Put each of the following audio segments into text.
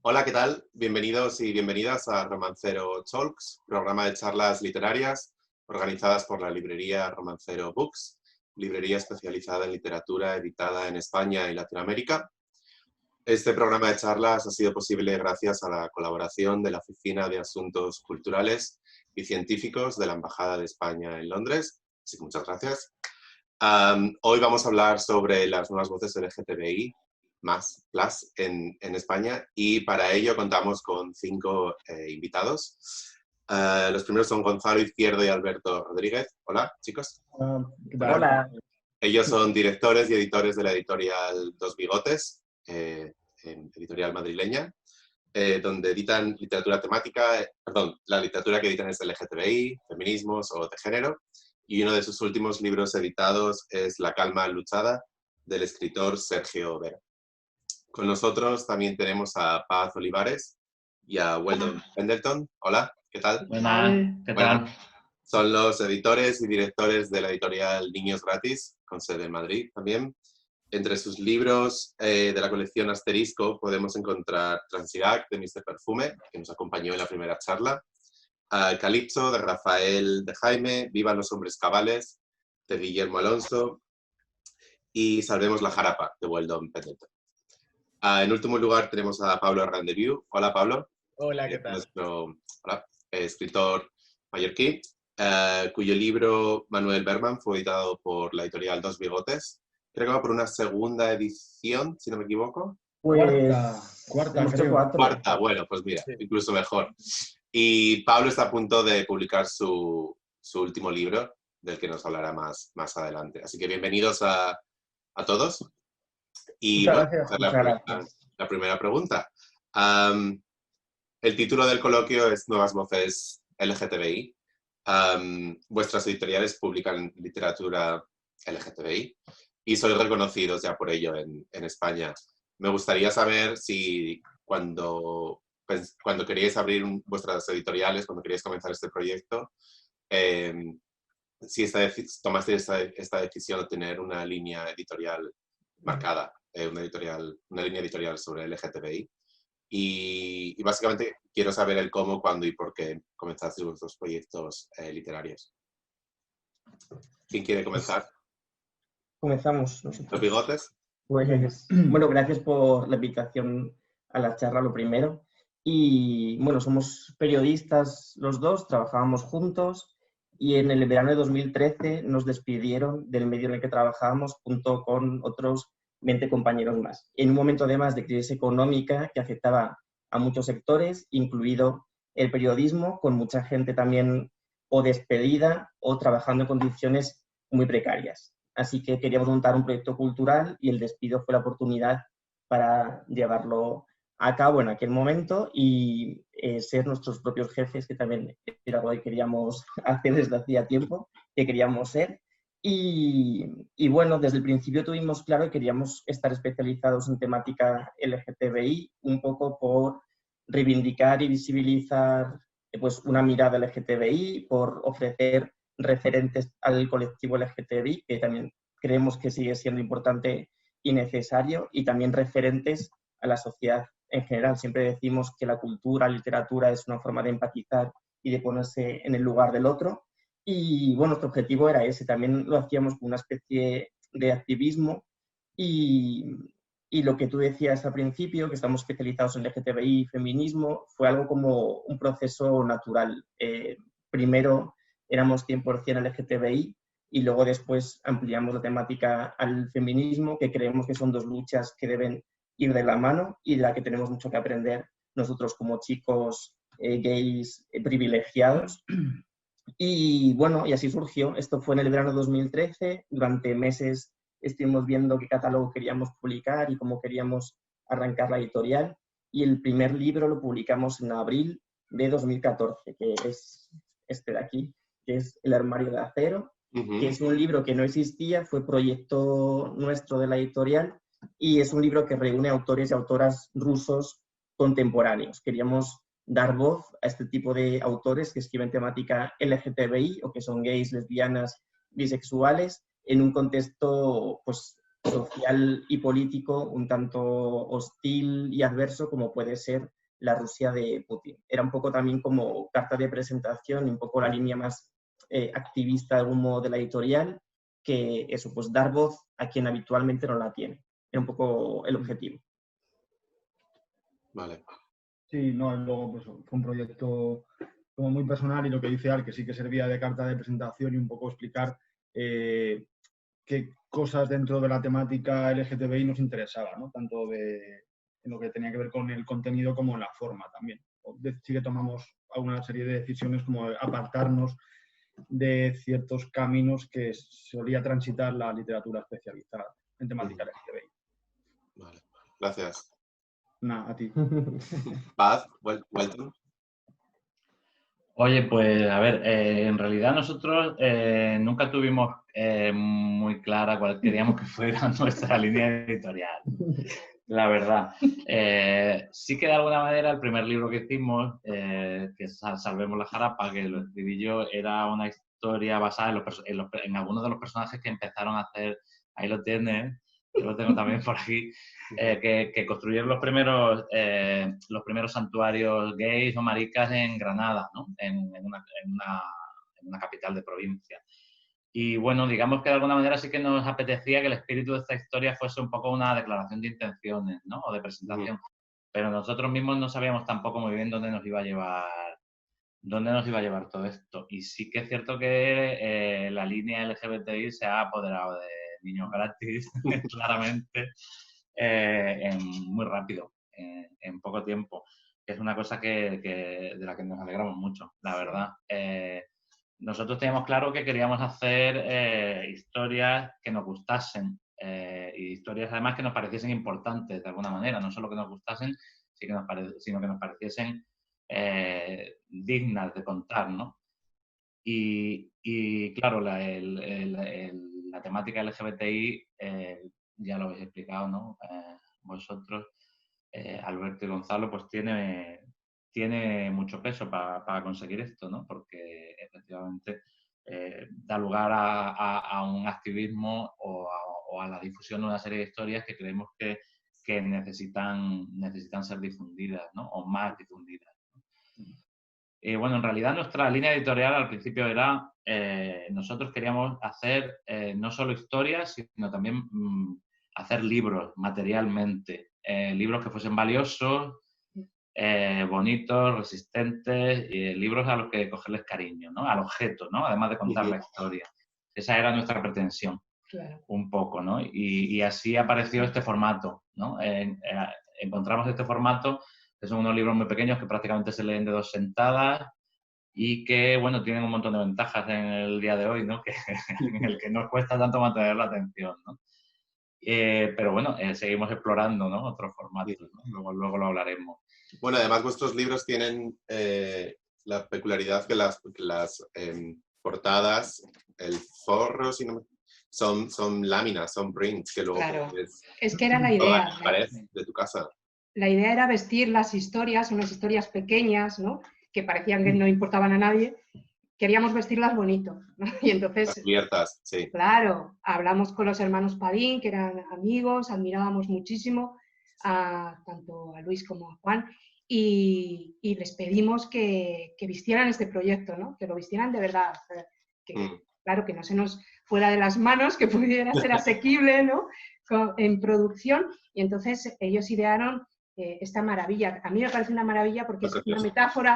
Hola, ¿qué tal? Bienvenidos y bienvenidas a Romancero Talks, programa de charlas literarias organizadas por la librería Romancero Books, librería especializada en literatura editada en España y Latinoamérica. Este programa de charlas ha sido posible gracias a la colaboración de la Oficina de Asuntos Culturales y Científicos de la Embajada de España en Londres, así que muchas gracias. Hoy vamos a hablar sobre las nuevas voces LGTBI más plus en España, y para ello contamos con 5 invitados. Los primeros son Gonzalo Izquierdo y Alberto Rodríguez. Hola, chicos. ¿Qué tal? Hola. Ellos son directores y editores de la editorial Dos Bigotes, editorial madrileña, donde editan literatura temática, la literatura que editan es LGTBI, feminismos o de género, y uno de sus últimos libros editados es La calma luchada, del escritor Sergio Vera. Con nosotros también tenemos a Paz Olivares y a Weldon Pendleton. Hola, ¿qué tal? Buenas, ¿qué tal? Son los editores y directores de la editorial Niños Gratis, con sede en Madrid también. Entre sus libros de la colección Asterisco podemos encontrar Transigag, de Mr. Perfume, que nos acompañó en la primera charla, Calipso, de Rafael de Jaime, Vivan los hombres cabales, de Guillermo Alonso, y Salvemos la jarapa, de Weldon Pendleton. En último lugar tenemos a Pablo Randeview. Hola, Pablo. Hola, ¿qué tal? Nuestro escritor mallorquín, cuyo libro Manuel Berman fue editado por la editorial Dos Bigotes. Creo que va por una segunda edición, si no me equivoco. Cuarta, creo. Cuarta, bueno, pues mira, sí, incluso mejor. Y Pablo está a punto de publicar su último libro, del que nos hablará más adelante. Así que bienvenidos a todos. Y Muchas bueno, gracias. La primera pregunta. El título del coloquio es Nuevas voces LGTBI. Vuestras editoriales publican literatura LGTBI y sois reconocidos ya por ello en España. Me gustaría saber si cuando queríais abrir vuestras editoriales, cuando queríais comenzar este proyecto, si tomasteis esta decisión de tener una línea editorial marcada, una línea editorial sobre LGTBI. Y básicamente quiero saber el cómo, cuándo y por qué comenzasteis vuestros proyectos literarios. ¿Quién quiere comenzar? Comenzamos nosotros. ¿Los bigotes? Pues, bueno, gracias por la invitación a la charla, lo primero. Y bueno, somos periodistas los dos, trabajábamos juntos y en el verano de 2013 nos despidieron del medio en el que trabajábamos junto con otros 20 compañeros más. En un momento además de crisis económica que afectaba a muchos sectores, incluido el periodismo, con mucha gente también o despedida o trabajando en condiciones muy precarias. Así que queríamos montar un proyecto cultural y el despido fue la oportunidad para llevarlo a cabo en aquel momento y ser nuestros propios jefes, que también era algo que queríamos hacer desde hacía tiempo, que queríamos ser. Y bueno, desde el principio tuvimos claro que queríamos estar especializados en temática LGTBI, un poco por reivindicar y visibilizar pues, una mirada LGTBI, por ofrecer referentes al colectivo LGTBI, que también creemos que sigue siendo importante y necesario, y también referentes a la sociedad en general. Siempre decimos que la cultura, la literatura es una forma de empatizar y de ponerse en el lugar del otro. Y bueno, nuestro objetivo era ese. También lo hacíamos con una especie de activismo y lo que tú decías al principio, que estamos especializados en LGTBI y feminismo, fue algo como un proceso natural. Primero éramos 100% LGTBI y luego después ampliamos la temática al feminismo, que creemos que son dos luchas que deben ir de la mano y de la que tenemos mucho que aprender nosotros como chicos gays privilegiados. Y bueno, y así surgió. Esto fue en el verano de 2013. Durante meses estuvimos viendo qué catálogo queríamos publicar y cómo queríamos arrancar la editorial. Y el primer libro lo publicamos en abril de 2014, que es este de aquí, que es El armario de acero, que es un libro que no existía, fue proyecto nuestro de la editorial y es un libro que reúne autores y autoras rusos contemporáneos. Queríamos dar voz a este tipo de autores que escriben temática LGTBI o que son gays, lesbianas, bisexuales, en un contexto pues, social y político un tanto hostil y adverso como puede ser la Rusia de Putin. Era un poco también como carta de presentación y un poco la línea más activista de algún modo de la editorial, que eso, pues dar voz a quien habitualmente no la tiene. Era un poco el objetivo. Vale. Sí, no, luego pues, fue un proyecto como muy personal y lo que dice Al, que sí que servía de carta de presentación y un poco explicar qué cosas dentro de la temática LGTBI nos interesaba, ¿no? Tanto en lo que tenía que ver con el contenido como en la forma también. Sí que tomamos una serie de decisiones como apartarnos de ciertos caminos que solía transitar la literatura especializada en temática LGTBI. Vale, gracias. Nada, a ti. Paz, Walton. Oye, pues a ver, en realidad nosotros nunca tuvimos muy clara cuál queríamos que fuera nuestra línea editorial, la verdad. Sí que de alguna manera el primer libro que hicimos, que es Salvemos la Jarapa, que lo escribí yo, era una historia basada en algunos de los personajes que empezaron a hacer, ahí lo tienes, yo lo tengo también por aquí, que construyeron los primeros santuarios gays o maricas en Granada, ¿no? en una capital de provincia. Y bueno, digamos que de alguna manera sí que nos apetecía que el espíritu de esta historia fuese un poco una declaración de intenciones, ¿no? O de presentación. Pero nosotros mismos no sabíamos tampoco muy bien dónde nos iba a llevar todo esto. Y sí que es cierto que la línea LGBTI se ha apoderado de niños gratis, claramente, muy rápido, en poco tiempo. Es una cosa de la que nos alegramos mucho, la verdad. Nosotros teníamos claro que queríamos hacer historias que nos gustasen y historias además que nos pareciesen importantes de alguna manera, no solo que nos gustasen, sino que nos pareciesen dignas de contar, ¿no? Y claro, la temática LGBTI, ya lo habéis explicado, ¿no? Vosotros, Alberto y Gonzalo, pues tiene mucho peso para conseguir esto, ¿no? Porque efectivamente da lugar a un activismo o a la difusión de una serie de historias que creemos que necesitan ser difundidas, ¿no? O más difundidas. Bueno, en realidad nuestra línea editorial al principio era, nosotros queríamos hacer no solo historias, sino también hacer libros materialmente, libros que fuesen valiosos, bonitos, resistentes, libros a los que cogerles cariño, ¿no? Al objeto, ¿no? Además de contar la historia. Esa era nuestra pretensión, claro. Un poco, ¿no? Y así apareció este formato, ¿no? Encontramos este formato, que son unos libros muy pequeños que prácticamente se leen de 2 sentadas y que, bueno, tienen un montón de ventajas en el día de hoy, ¿no? En el que no cuesta tanto mantener la atención, ¿no? Pero bueno, seguimos explorando, ¿no? Otros formatos, ¿no? Luego lo hablaremos. Bueno, además vuestros libros tienen la peculiaridad que las portadas, el forro, son láminas, son prints que luego claro. Es que era la idea. La pared de tu casa. La idea era vestir las historias, unas historias pequeñas, ¿no? Que parecían que no importaban a nadie. Queríamos vestirlas bonito, ¿no? Y entonces... Abiertas, sí. Claro, hablamos con los hermanos Padín, que eran amigos, admirábamos muchísimo tanto a Luis como a Juan, y les pedimos que vistieran este proyecto, ¿no? Que lo vistieran de verdad. Claro, que no se nos fuera de las manos, que pudiera ser asequible, ¿no? En producción, y entonces ellos idearon esta maravilla. A mí me parece una maravilla porque es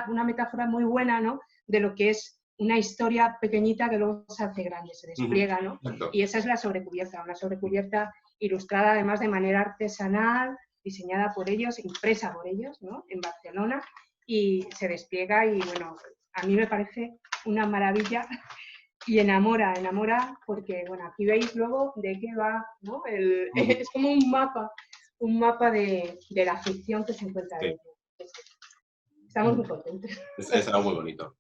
una metáfora muy buena, ¿no? De lo que es una historia pequeñita que luego se hace grande, se despliega, ¿no? Y esa es la sobrecubierta, una sobrecubierta ilustrada además de manera artesanal, diseñada por ellos, impresa por ellos, ¿no? En Barcelona, y se despliega y, bueno, a mí me parece una maravilla y enamora, porque, bueno, aquí veis luego de qué va, ¿no? Es como un mapa de la ficción que se encuentra dentro. Estamos muy contentos. Es algo muy bonito.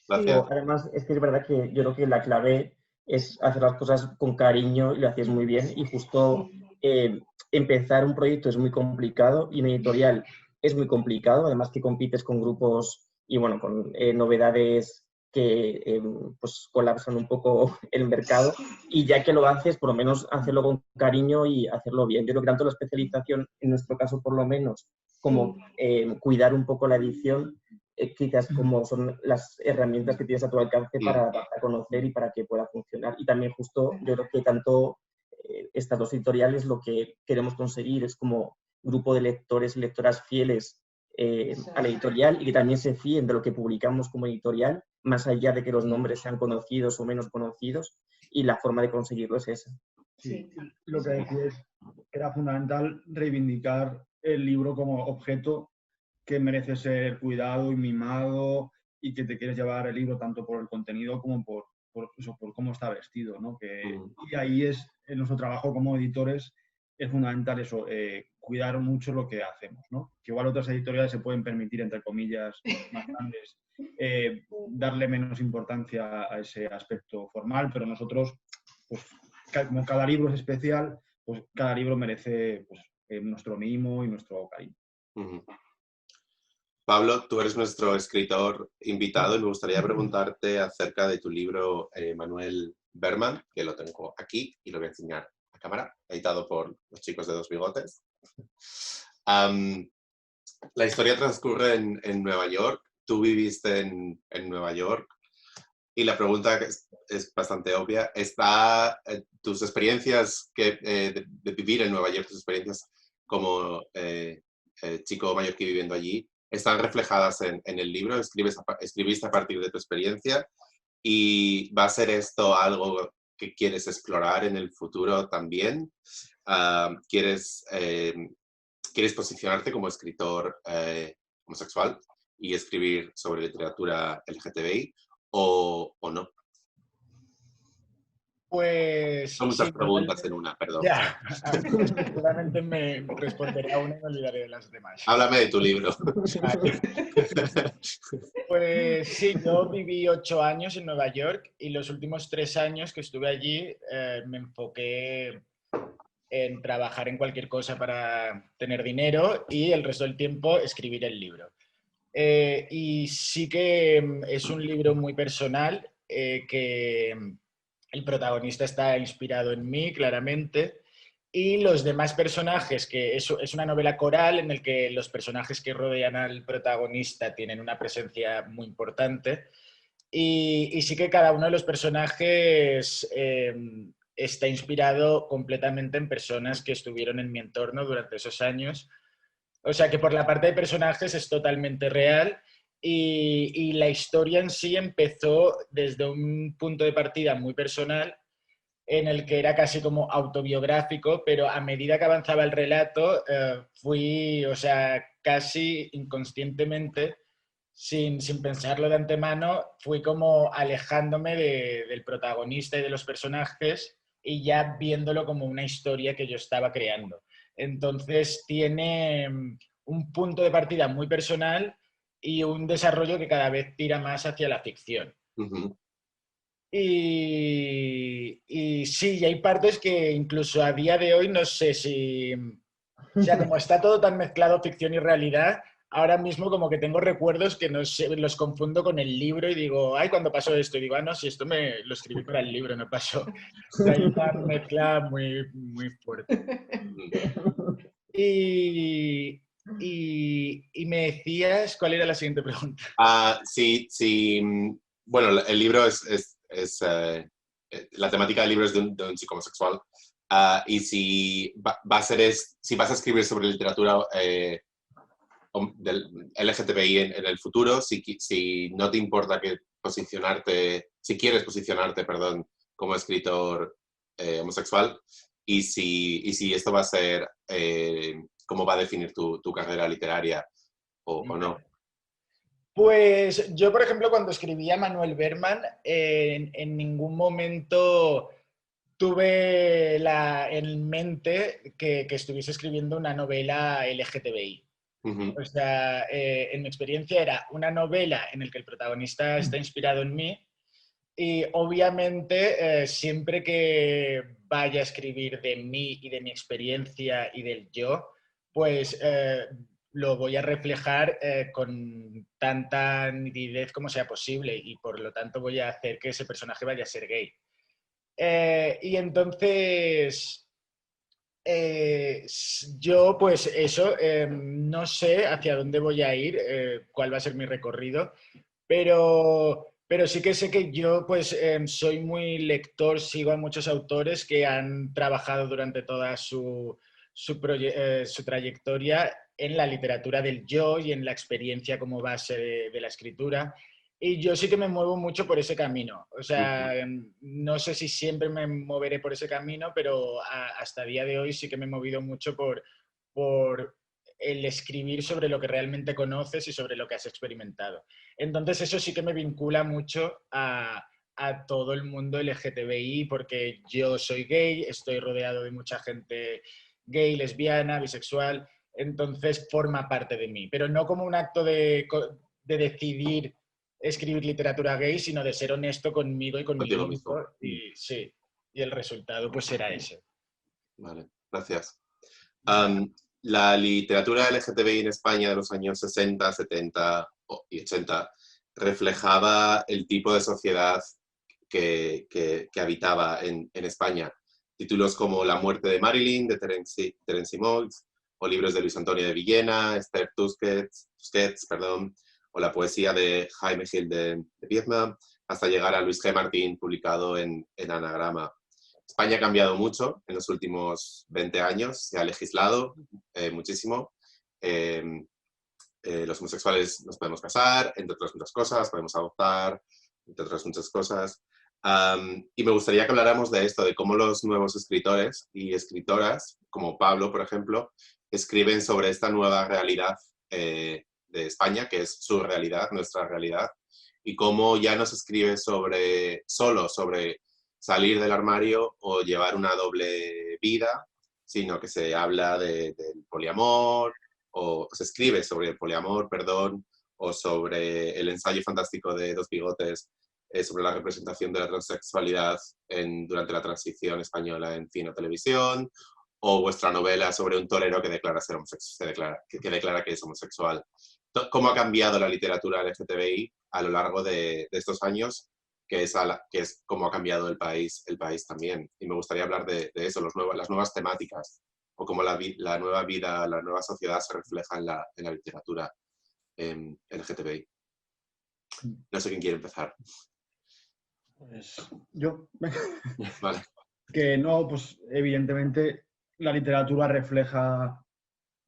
Gracias. Sí, además, es que es verdad que yo creo que la clave es hacer las cosas con cariño y lo hacéis muy bien. Y justo empezar un proyecto es muy complicado y una editorial es muy complicado. Además que compites con grupos y, bueno, con novedades que pues colapsan un poco el mercado, y ya que lo haces, por lo menos hacerlo con cariño y hacerlo bien. Yo creo que tanto la especialización, en nuestro caso por lo menos, como cuidar un poco la edición, quizás como son las herramientas que tienes a tu alcance para conocer y para que pueda funcionar. Y también justo yo creo que tanto estas dos editoriales lo que queremos conseguir es como grupo de lectores y lectoras fieles a la editorial, y que también se fíen de lo que publicamos como editorial, más allá de que los nombres sean conocidos o menos conocidos, y la forma de conseguirlo es esa. Sí, lo que decías, era fundamental reivindicar el libro como objeto que merece ser cuidado y mimado, y que te quieres llevar el libro tanto por el contenido como por cómo está vestido, ¿no? Y ahí es, en nuestro trabajo como editores, es fundamental eso, cuidar mucho lo que hacemos, ¿no? Que igual otras editoriales se pueden permitir, entre comillas, más grandes, darle menos importancia a ese aspecto formal, pero nosotros, pues, como cada libro es especial, pues cada libro merece, pues, nuestro mimo y nuestro cariño. Pablo, tú eres nuestro escritor invitado y me gustaría preguntarte acerca de tu libro Manuel Berman, que lo tengo aquí y lo voy a enseñar a cámara, editado por los chicos de Dos Bigotes. La historia transcurre en Nueva York. Tú viviste en Nueva York y la pregunta es bastante obvia. ¿Tus experiencias de vivir en Nueva York, tus experiencias como chico mallorquí viviendo allí, están reflejadas en el libro? ¿Escribiste a partir de tu experiencia? ¿Y va a ser esto algo que quieres explorar en el futuro también? ¿Quieres posicionarte como escritor homosexual y escribir sobre literatura LGTBI o no? Pues Son muchas sí, preguntas en una, perdón. Ya, seguramente me responderé a una y me olvidaré de las demás. Háblame de tu libro. Vale. Pues sí, yo viví 8 años en Nueva York y los últimos 3 años que estuve allí me enfoqué en trabajar en cualquier cosa para tener dinero y el resto del tiempo escribir el libro. Y sí que es un libro muy personal, que el protagonista está inspirado en mí, claramente, y los demás personajes, que es una novela coral en la que los personajes que rodean al protagonista tienen una presencia muy importante, y sí que cada uno de los personajes está inspirado completamente en personas que estuvieron en mi entorno durante esos años. O sea que por la parte de personajes es totalmente real, y la historia en sí empezó desde un punto de partida muy personal en el que era casi como autobiográfico, pero a medida que avanzaba el relato fui, o sea, casi inconscientemente, sin pensarlo de antemano, fui como alejándome del protagonista y de los personajes y ya viéndolo como una historia que yo estaba creando. Entonces tiene un punto de partida muy personal y un desarrollo que cada vez tira más hacia la ficción. Y sí, y hay partes que incluso a día de hoy no sé si... O sea, como está todo tan mezclado, ficción y realidad, ahora mismo como que tengo recuerdos que no sé, los confundo con el libro y digo, ay, ¿cuándo pasó esto? Y digo, ah, no, si esto me lo escribí para el libro, no pasó. O sea, hay una mezcla muy, muy fuerte. Y me decías, ¿cuál era la siguiente pregunta? Sí. Bueno, el libro la temática del libro es de un chico homosexual. Y si vas a escribir sobre literatura del LGTBI en el futuro, si no te importa si quieres posicionarte, perdón, como escritor homosexual, y si esto va a ser cómo va a definir tu carrera literaria o no. Pues yo, por ejemplo, cuando escribía Manuel Berman, en ningún momento tuve en mente que estuviese escribiendo una novela LGTBI. O sea, en mi experiencia era una novela en la que el protagonista está inspirado en mí, y obviamente siempre que vaya a escribir de mí y de mi experiencia y del yo, pues lo voy a reflejar con tanta nitidez como sea posible y por lo tanto voy a hacer que ese personaje vaya a ser gay. Y entonces... yo, pues eso, no sé hacia dónde voy a ir, cuál va a ser mi recorrido, pero sí que sé que yo, pues, soy muy lector, sigo a muchos autores que han trabajado durante toda su trayectoria en la literatura del yo y en la experiencia como base de la escritura. Y yo sí que me muevo mucho por ese camino. O sea, no sé si siempre me moveré por ese camino, pero hasta el día de hoy sí que me he movido mucho por el escribir sobre lo que realmente conoces y sobre lo que has experimentado. Entonces eso sí que me vincula mucho a todo el mundo LGTBI, porque yo soy gay, estoy rodeado de mucha gente gay, lesbiana, bisexual, entonces forma parte de mí, pero no como un acto de decidir escribir literatura gay, sino de ser honesto conmigo y Contigo conmigo mismo. y sí, y el resultado pues será ese. Vale, gracias. La literatura LGTBI en España de los años 60, 70 y 80 reflejaba el tipo de sociedad que habitaba en España. Títulos como La muerte de Marilyn, de Terence Moix, o libros de Luis Antonio de Villena, Esther Tusquets, o la poesía de Jaime Gil de Viedma, hasta llegar a Luis G. Martín, publicado en Anagrama. España ha cambiado mucho en los últimos 20 años, se ha legislado muchísimo. Los homosexuales nos podemos casar, entre otras muchas cosas, podemos adoptar, entre otras muchas cosas. Y me gustaría que habláramos de esto, de cómo los nuevos escritores y escritoras, como Pablo, por ejemplo, escriben sobre esta nueva realidad de España, que es su realidad, nuestra realidad, y cómo ya no se escribe solo sobre salir del armario o llevar una doble vida, sino que se habla del poliamor, o se escribe sobre el poliamor, perdón, o sobre el ensayo fantástico de Dos Bigotes, sobre la representación de la transexualidad durante la transición española en cine o televisión, o vuestra novela sobre un torero que declara ser que declara que es homosexual. ¿Cómo ha cambiado la literatura LGTBI a lo largo de estos años? Que es cómo ha cambiado el país también. Y me gustaría hablar de eso, las nuevas temáticas, o cómo la nueva vida, la nueva sociedad se refleja en la literatura LGTBI. No sé quién quiere empezar. Pues yo. Vale. Que no, pues evidentemente la literatura refleja,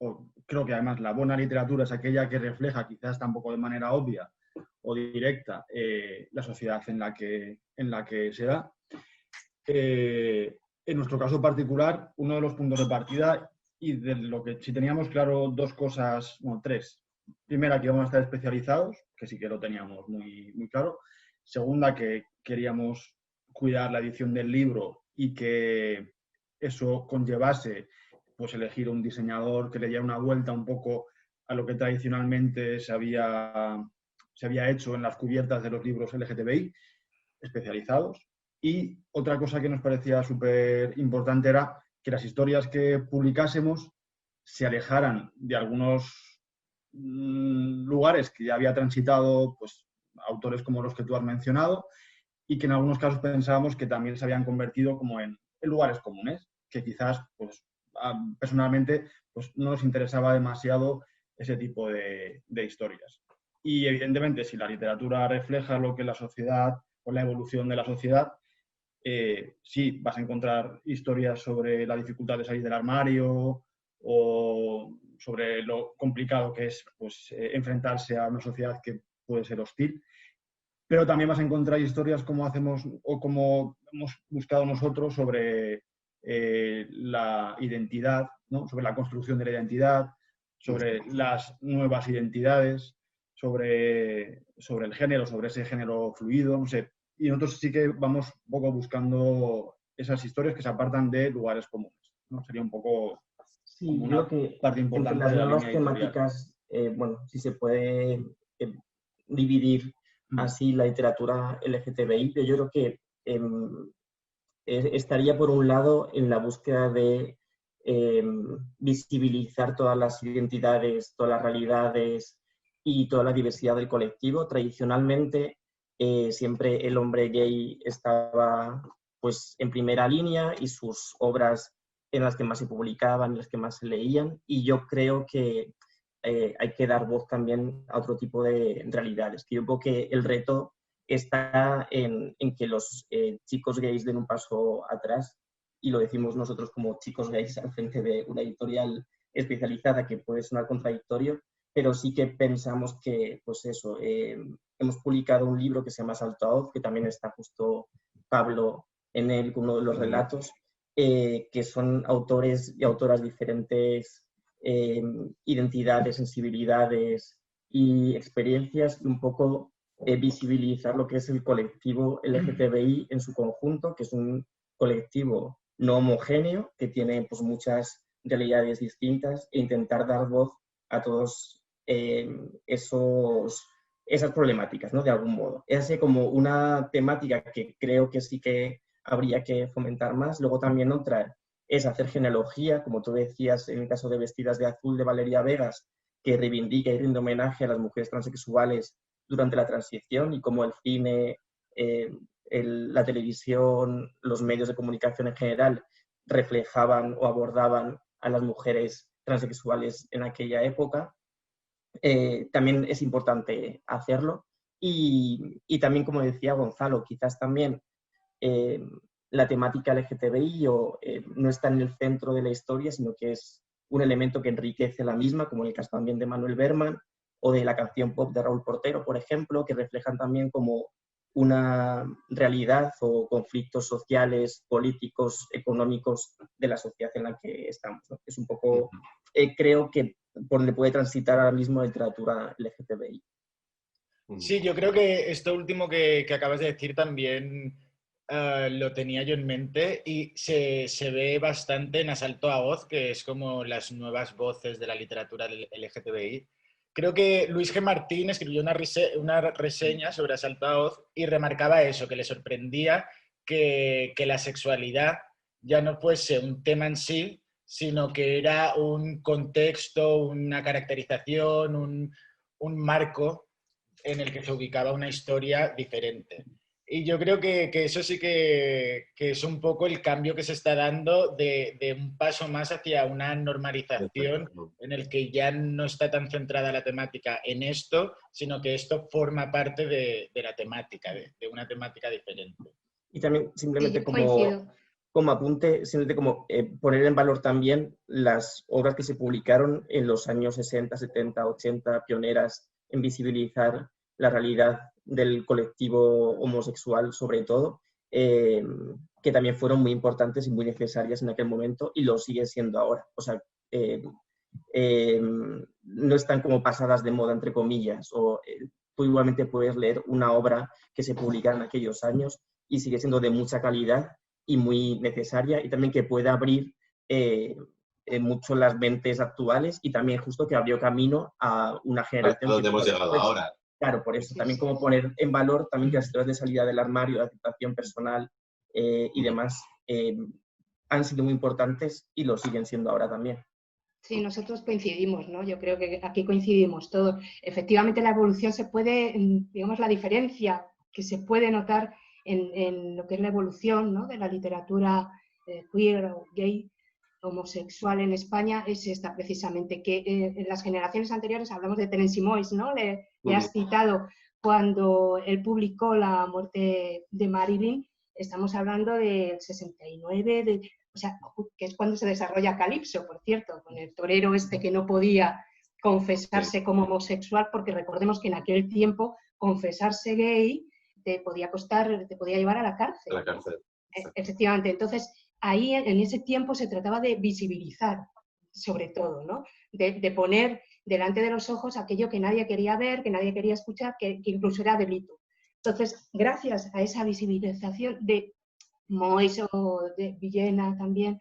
o creo que además la buena literatura es aquella que refleja, quizás tampoco de manera obvia o directa, la sociedad en la que se da. En nuestro caso particular, uno de los puntos de partida y de lo que si teníamos claro dos cosas, bueno, tres. Primera, que íbamos a estar especializados, que sí que lo teníamos muy, muy claro. Segunda, que queríamos cuidar la edición del libro y que eso conllevase pues elegir un diseñador que le diera una vuelta un poco a lo que tradicionalmente se había hecho en las cubiertas de los libros LGTBI especializados. Y otra cosa que nos parecía súper importante era que las historias que publicásemos se alejaran de algunos lugares que ya había transitado pues, autores como los que tú has mencionado y que en algunos casos pensábamos que también se habían convertido como en lugares comunes, que quizás pues, personalmente pues, no nos interesaba demasiado ese tipo de historias. Y evidentemente si la literatura refleja lo que la sociedad o la evolución de la sociedad, sí, vas a encontrar historias sobre la dificultad de salir del armario o sobre lo complicado que es pues, enfrentarse a una sociedad que puede ser hostil. Pero también vas a encontrar historias como hacemos o como hemos buscado nosotros sobre la identidad, ¿no? Sobre la construcción de la identidad, sobre las nuevas identidades, sobre el género, sobre ese género fluido, no sé. Y nosotros sí que vamos un poco buscando esas historias que se apartan de lugares comunes, ¿no? Sería un poco como una parte importante entre las de la nuevas línea editorial. temáticas, bueno, si se puede dividir así la literatura LGTBI, pero yo creo que estaría por un lado en la búsqueda de visibilizar todas las identidades, todas las realidades y toda la diversidad del colectivo. Tradicionalmente, siempre el hombre gay estaba pues, en primera línea y sus obras eran las que más se publicaban, las que más se leían, y yo creo que hay que dar voz también a otro tipo de realidades. Que yo creo que el reto está en que los chicos gays den un paso atrás, y lo decimos nosotros como chicos gays al frente de una editorial especializada, que puede sonar contradictorio, pero sí que pensamos que, pues eso, hemos publicado un libro que se llama Salto a Voz, que también está justo Pablo en él, uno de los relatos, que son autores y autoras diferentes identidades, sensibilidades y experiencias, y un poco visibilizar lo que es el colectivo LGTBI en su conjunto, que es un colectivo no homogéneo, que tiene pues, muchas realidades distintas, e intentar dar voz a todos esas problemáticas, ¿no? De algún modo. Es así como una temática que creo que sí que habría que fomentar más. Luego también otra es hacer genealogía, como tú decías en el caso de Vestidas de Azul de Valeria Vegas, que reivindica y rinde homenaje a las mujeres transexuales durante la transición, y cómo el cine, la televisión, los medios de comunicación en general reflejaban o abordaban a las mujeres transexuales en aquella época. También es importante hacerlo. Y también, como decía Gonzalo, quizás también la temática LGTBI no está en el centro de la historia, sino que es un elemento que enriquece la misma, como en el caso también de Manuel Berman o de la canción pop de Raúl Portero, por ejemplo, que reflejan también como una realidad o conflictos sociales, políticos, económicos de la sociedad en la que estamos, ¿no? Es un poco, creo que por donde puede transitar ahora mismo la literatura LGTBI. Sí, yo creo que esto último que acabas de decir también lo tenía yo en mente, y se ve bastante en Asalto a Voz, que es como las nuevas voces de la literatura LGTBI. Creo que Luis G. Martín escribió una reseña sobre Asalto a Voz y remarcaba eso, que le sorprendía que la sexualidad ya no fuese un tema en sí, sino que era un contexto, una caracterización, un marco en el que se ubicaba una historia diferente. Y yo creo que eso sí que es un poco el cambio que se está dando de un paso más hacia una normalización en el que ya no está tan centrada la temática en esto, sino que esto forma parte de la temática, de una temática diferente. Y también simplemente Sí, como apunte, simplemente como poner en valor también las obras que se publicaron en los años 60, 70, 80, pioneras en visibilizar la realidad del colectivo homosexual, sobre todo, que también fueron muy importantes y muy necesarias en aquel momento, y lo siguen siendo ahora. O sea, no están como pasadas de moda, entre comillas, o tú igualmente puedes leer una obra que se publicara en aquellos años y sigue siendo de mucha calidad y muy necesaria, y también que puede abrir mucho las mentes actuales, y también justo que abrió camino a una generación. Donde hemos llegado ahora. Claro, por eso. También como poner en valor también que las historias de salida del armario, de aceptación personal y demás han sido muy importantes y lo siguen siendo ahora también. Sí, nosotros coincidimos, ¿no? Yo creo que aquí coincidimos todos. Efectivamente, la evolución se puede, digamos, la diferencia que se puede notar en lo que es la evolución, ¿no? De la literatura queer o gay, homosexual en España, es esta precisamente, que en las generaciones anteriores, hablamos de Terence Moix, ¿no? Le has citado cuando él publicó La muerte de Marilyn, estamos hablando del 69, o sea, que es cuando se desarrolla Calipso, por cierto, con el torero este que no podía confesarse como homosexual, porque recordemos que en aquel tiempo confesarse gay te podía costar, te podía llevar a la cárcel. A la cárcel. Efectivamente. Entonces, ahí en ese tiempo se trataba de visibilizar, sobre todo, ¿no? De poner delante de los ojos aquello que nadie quería ver, que nadie quería escuchar, que incluso era delito. Entonces, gracias a esa visibilización de Moix o de Villena también,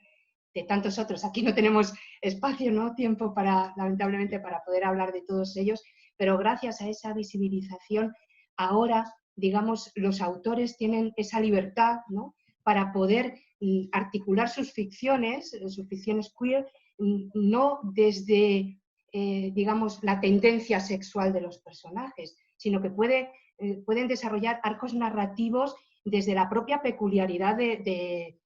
de tantos otros, aquí no tenemos espacio, ¿no? Tiempo para, lamentablemente, para poder hablar de todos ellos, pero gracias a esa visibilización, ahora, digamos, los autores tienen esa libertad, ¿no? Para poder articular sus ficciones queer, no desde, digamos, la tendencia sexual de los personajes, sino que pueden desarrollar arcos narrativos desde la propia peculiaridad del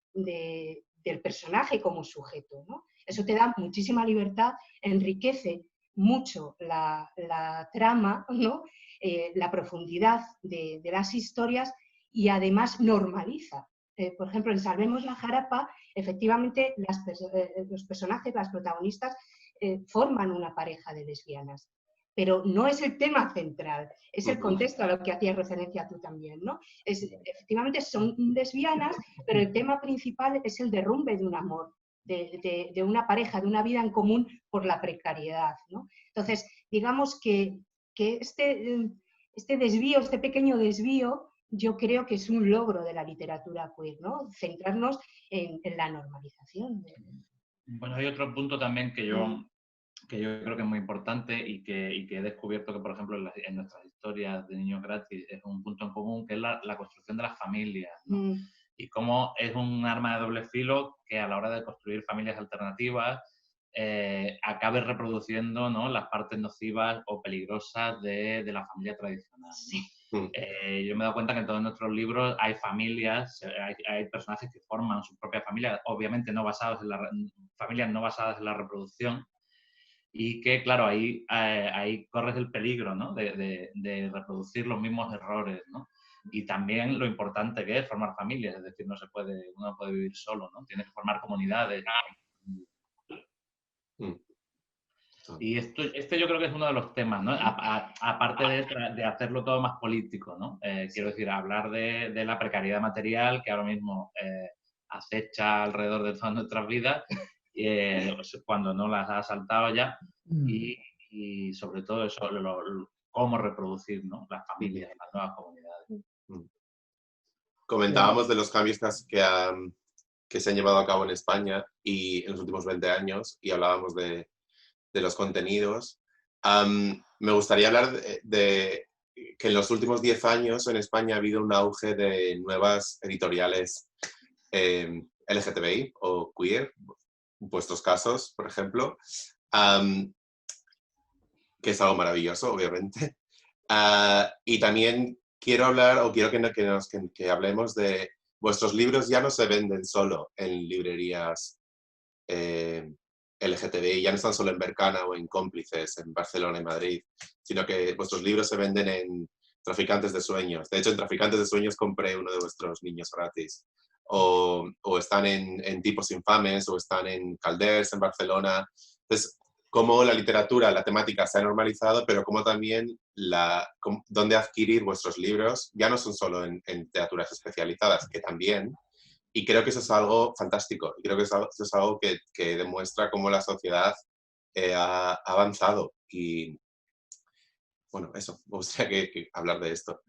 personaje como sujeto, ¿no? Eso te da muchísima libertad, enriquece mucho la trama, ¿no? La profundidad de las historias y además normaliza. Por ejemplo, en Salvemos la Jarapa, efectivamente los personajes, las protagonistas, forman una pareja de lesbianas. Pero no es el tema central, es el contexto a lo que hacías referencia tú también, ¿no? Efectivamente son lesbianas, pero el tema principal es el derrumbe de un amor, de una pareja, de una vida en común por la precariedad, ¿no? Entonces, digamos que este desvío, este pequeño desvío, yo creo que es un logro de la literatura queer, ¿no? Centrarnos en la normalización. Bueno, hay otro punto también que yo creo que es muy importante y que he descubierto que, por ejemplo, en nuestras historias de Niños Gratis es un punto en común, que es la construcción de las familias, ¿no? Y cómo es un arma de doble filo que a la hora de construir familias alternativas acabe reproduciendo, ¿no?, las partes nocivas o peligrosas de la familia tradicional, ¿no? Yo me he dado cuenta que en todos nuestros libros hay familias, hay personajes que forman su propia familia, obviamente familias no basadas en la reproducción, y que, claro, ahí corres el peligro, ¿no?, de reproducir los mismos errores, ¿no? Y también lo importante que es formar familias, es decir, uno no puede vivir solo, ¿no? Tienes que formar comunidades. Y este yo creo que es uno de los temas, ¿no? Aparte de hacerlo todo más político, ¿no? Quiero decir, hablar de la precariedad material que ahora mismo acecha alrededor de todas nuestras vidas, cuando no las ha asaltado ya, y sobre todo eso, cómo reproducir, ¿no?, las familias, las nuevas comunidades. Comentábamos de los cambios que se han llevado a cabo en España y en los últimos 20 años, y hablábamos de los contenidos. Me gustaría hablar de que en los últimos 10 años en España ha habido un auge de nuevas editoriales LGTBI o queer, en vuestros casos, por ejemplo, que es algo maravilloso, obviamente. Y también quiero hablar, o quiero que hablemos de vuestros libros. Ya no se venden solo en librerías LGTBI, ya no están solo en Berkana o en Cómplices, en Barcelona y Madrid, sino que vuestros libros se venden en Traficantes de Sueños. De hecho, en Traficantes de Sueños compré uno de vuestros niños gratis. O están en Tipos Infames, o están en Calders, en Barcelona. Entonces, cómo la literatura, la temática se ha normalizado, pero cómo también dónde adquirir vuestros libros, ya no son solo en literaturas especializadas, que también. Y creo que eso es algo fantástico. Y creo que eso es algo que demuestra cómo la sociedad ha avanzado. Y bueno, eso, me gustaría hablar de esto.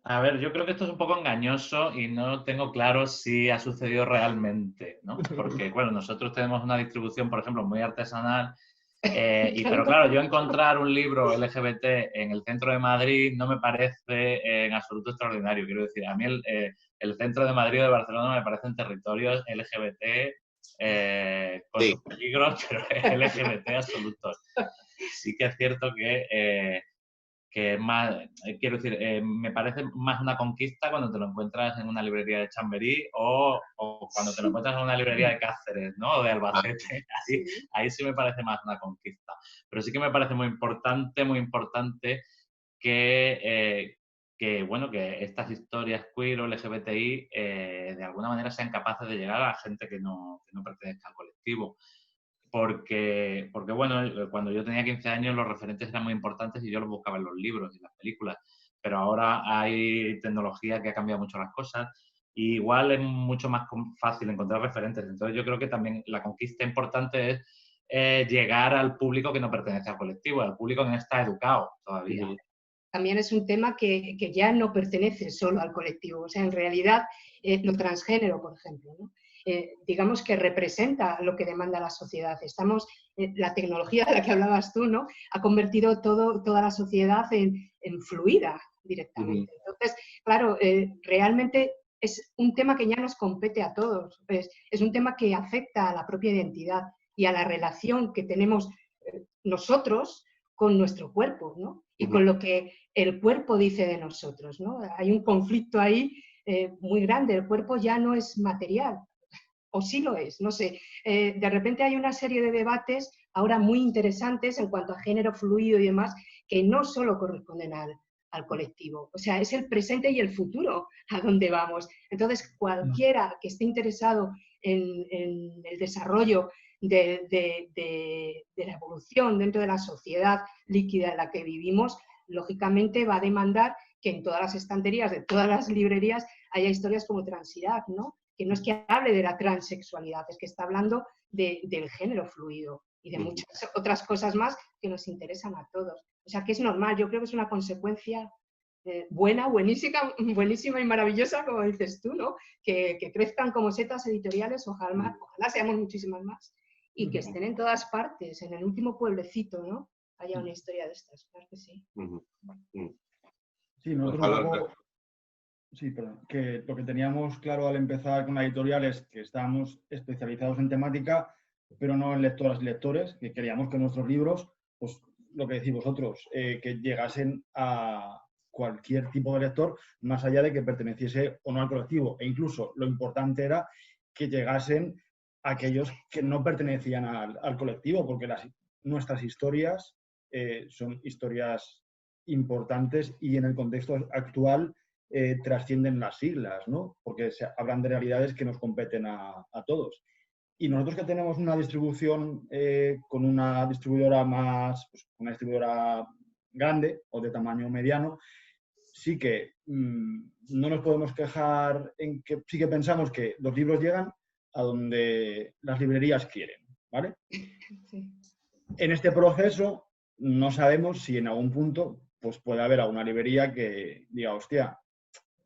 A ver, yo creo que esto es un poco engañoso y no tengo claro si ha sucedido realmente, ¿no? Porque, bueno, nosotros tenemos una distribución, por ejemplo, muy artesanal, pero claro, yo encontrar un libro LGBT en el centro de Madrid no me parece en absoluto extraordinario. Quiero decir, a mí el centro de Madrid o de Barcelona me parecen territorios LGBT con sus peligros, pero LGBT absolutos. Sí que es cierto que es más, quiero decir, me parece más una conquista cuando te lo encuentras en una librería de Chamberí o cuando te lo encuentras en una librería de Cáceres, ¿no?, o de Albacete. Ahí sí me parece más una conquista. Pero sí que me parece muy importante que estas historias queer o LGBTI de alguna manera sean capaces de llegar a la gente que no pertenezca al colectivo. Porque, bueno, cuando yo tenía 15 años los referentes eran muy importantes y yo los buscaba en los libros y en las películas, pero ahora hay tecnología que ha cambiado mucho las cosas y igual es mucho más fácil encontrar referentes. Entonces yo creo que también la conquista importante es llegar al público que no pertenece al colectivo, al público que no está educado todavía. También es un tema que ya no pertenece solo al colectivo, o sea, en realidad lo transgénero, por ejemplo, ¿no? Digamos que representa lo que demanda la sociedad. La tecnología de la que hablabas tú, ¿no?, ha convertido toda la sociedad en fluida directamente. Entonces, claro, realmente es un tema que ya nos compete a todos, es un tema que afecta a la propia identidad y a la relación que tenemos nosotros con nuestro cuerpo, ¿no? Y con lo que el cuerpo dice de nosotros, ¿no? Hay un conflicto ahí muy grande, el cuerpo ya no es material, o sí lo es, no sé. De repente hay una serie de debates ahora muy interesantes en cuanto a género fluido y demás, que no solo corresponden al colectivo, o sea, es el presente y el futuro a dónde vamos. Entonces, cualquiera que esté interesado en el desarrollo de la evolución dentro de la sociedad líquida en la que vivimos, lógicamente va a demandar que en todas las estanterías de todas las librerías haya historias como Transidad, ¿no? Que no es que hable de la transexualidad, es que está hablando del género fluido y de muchas otras cosas más que nos interesan a todos. O sea, que es normal, yo creo que es una consecuencia buena, buenísima y maravillosa, como dices tú, ¿no? Que crezcan como setas editoriales, ojalá seamos muchísimas más, y que estén en todas partes, en el último pueblecito, ¿no? Haya una historia de estas, claro que sí. Sí, nosotros sí, perdón, que lo que teníamos claro al empezar con la editorial es que estábamos especializados en temática, pero no en lectoras y lectores, que queríamos que nuestros libros, pues lo que decís vosotros, que llegasen a cualquier tipo de lector, más allá de que perteneciese o no al colectivo. E incluso lo importante era que llegasen a aquellos que no pertenecían al colectivo, porque nuestras historias son historias importantes y en el contexto actual trascienden las siglas, ¿no? Porque hablan de realidades que nos competen a todos. Y nosotros que tenemos una distribución con una distribuidora una distribuidora grande o de tamaño mediano, sí que no nos podemos quejar en que sí que pensamos que los libros llegan a donde las librerías quieren, ¿vale? Sí. En este proceso no sabemos si en algún punto pues puede haber alguna librería que diga, hostia,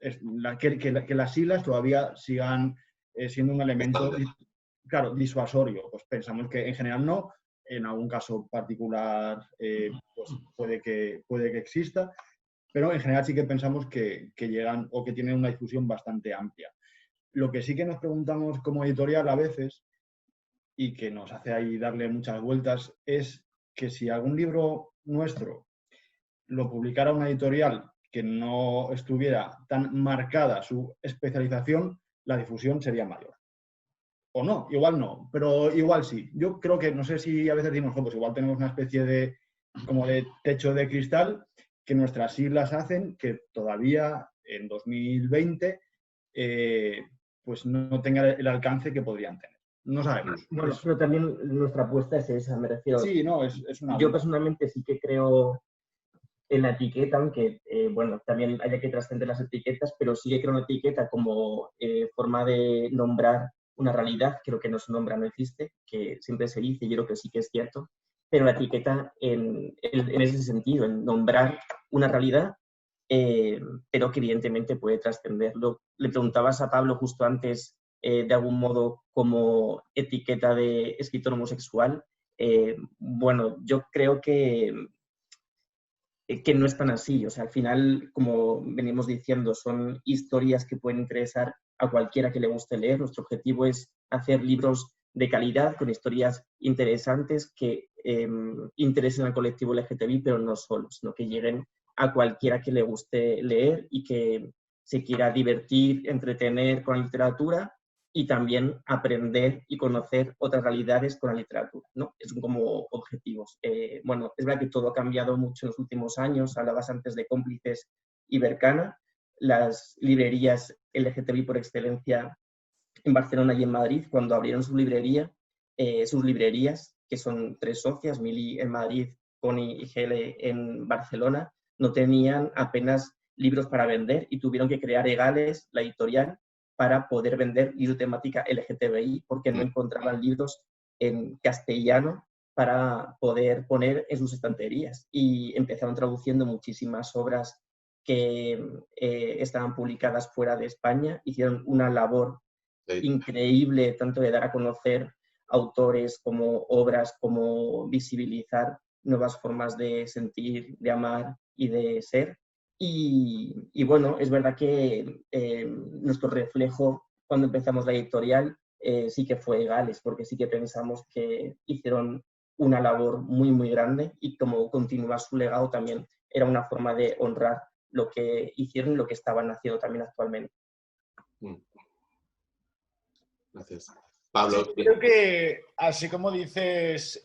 que las siglas todavía sigan siendo un elemento, claro, disuasorio. Pues pensamos que en general no, en algún caso particular pues puede que exista, pero en general sí que pensamos que llegan o que tienen una difusión bastante amplia. Lo que sí que nos preguntamos como editorial a veces, y que nos hace ahí darle muchas vueltas, es que si algún libro nuestro lo publicara una editorial que no estuviera tan marcada su especialización, la difusión sería mayor. O no, igual no, pero igual sí. Yo creo que, no sé si a veces decimos, pues igual tenemos una especie de techo de cristal que nuestras siglas hacen que todavía en 2020 pues no tenga el alcance que podrían tener. No sabemos. Bueno, pero también nuestra apuesta es esa, me refiero. Sí, no, es una... Yo personalmente sí que creo en la etiqueta, aunque, bueno, también haya que trascender las etiquetas, pero sí que creo en la etiqueta como forma de nombrar una realidad, creo que no se nombra, no existe, que siempre se dice, yo creo que sí que es cierto, pero la etiqueta en ese sentido, en nombrar una realidad, pero que evidentemente puede trascenderlo. Le preguntabas a Pablo justo antes, de algún modo, como etiqueta de escritor homosexual. Bueno, yo creo que no es tan así. O sea, al final, como venimos diciendo, son historias que pueden interesar a cualquiera que le guste leer. Nuestro objetivo es hacer libros de calidad, con historias interesantes que interesen al colectivo LGTBI, pero no solo, sino que lleguen a cualquiera que le guste leer y que se quiera divertir, entretener con la literatura y también aprender y conocer otras realidades con la literatura, ¿no? Es como objetivos. Bueno, es verdad que todo ha cambiado mucho en los últimos años. Hablabas antes de Cómplices y Bercana. Las librerías LGTBI por excelencia en Barcelona y en Madrid, cuando abrieron sus librerías, que son 3 socias, Mili en Madrid, Connie y Hele en Barcelona, no tenían apenas libros para vender y tuvieron que crear Egales, la editorial, para poder vender libros de temática LGTBI, porque no encontraban libros en castellano para poder poner en sus estanterías. Y empezaron traduciendo muchísimas obras que estaban publicadas fuera de España. Hicieron una labor increíble, tanto de dar a conocer autores como obras, como visibilizar nuevas formas de sentir, de amar y de ser. Y bueno, es verdad que nuestro reflejo cuando empezamos la editorial sí que fue Gales, porque sí que pensamos que hicieron una labor muy, muy grande y como continuar su legado también era una forma de honrar lo que hicieron y lo que estaban haciendo también actualmente. Gracias. Pablo. Sí, creo que así como dices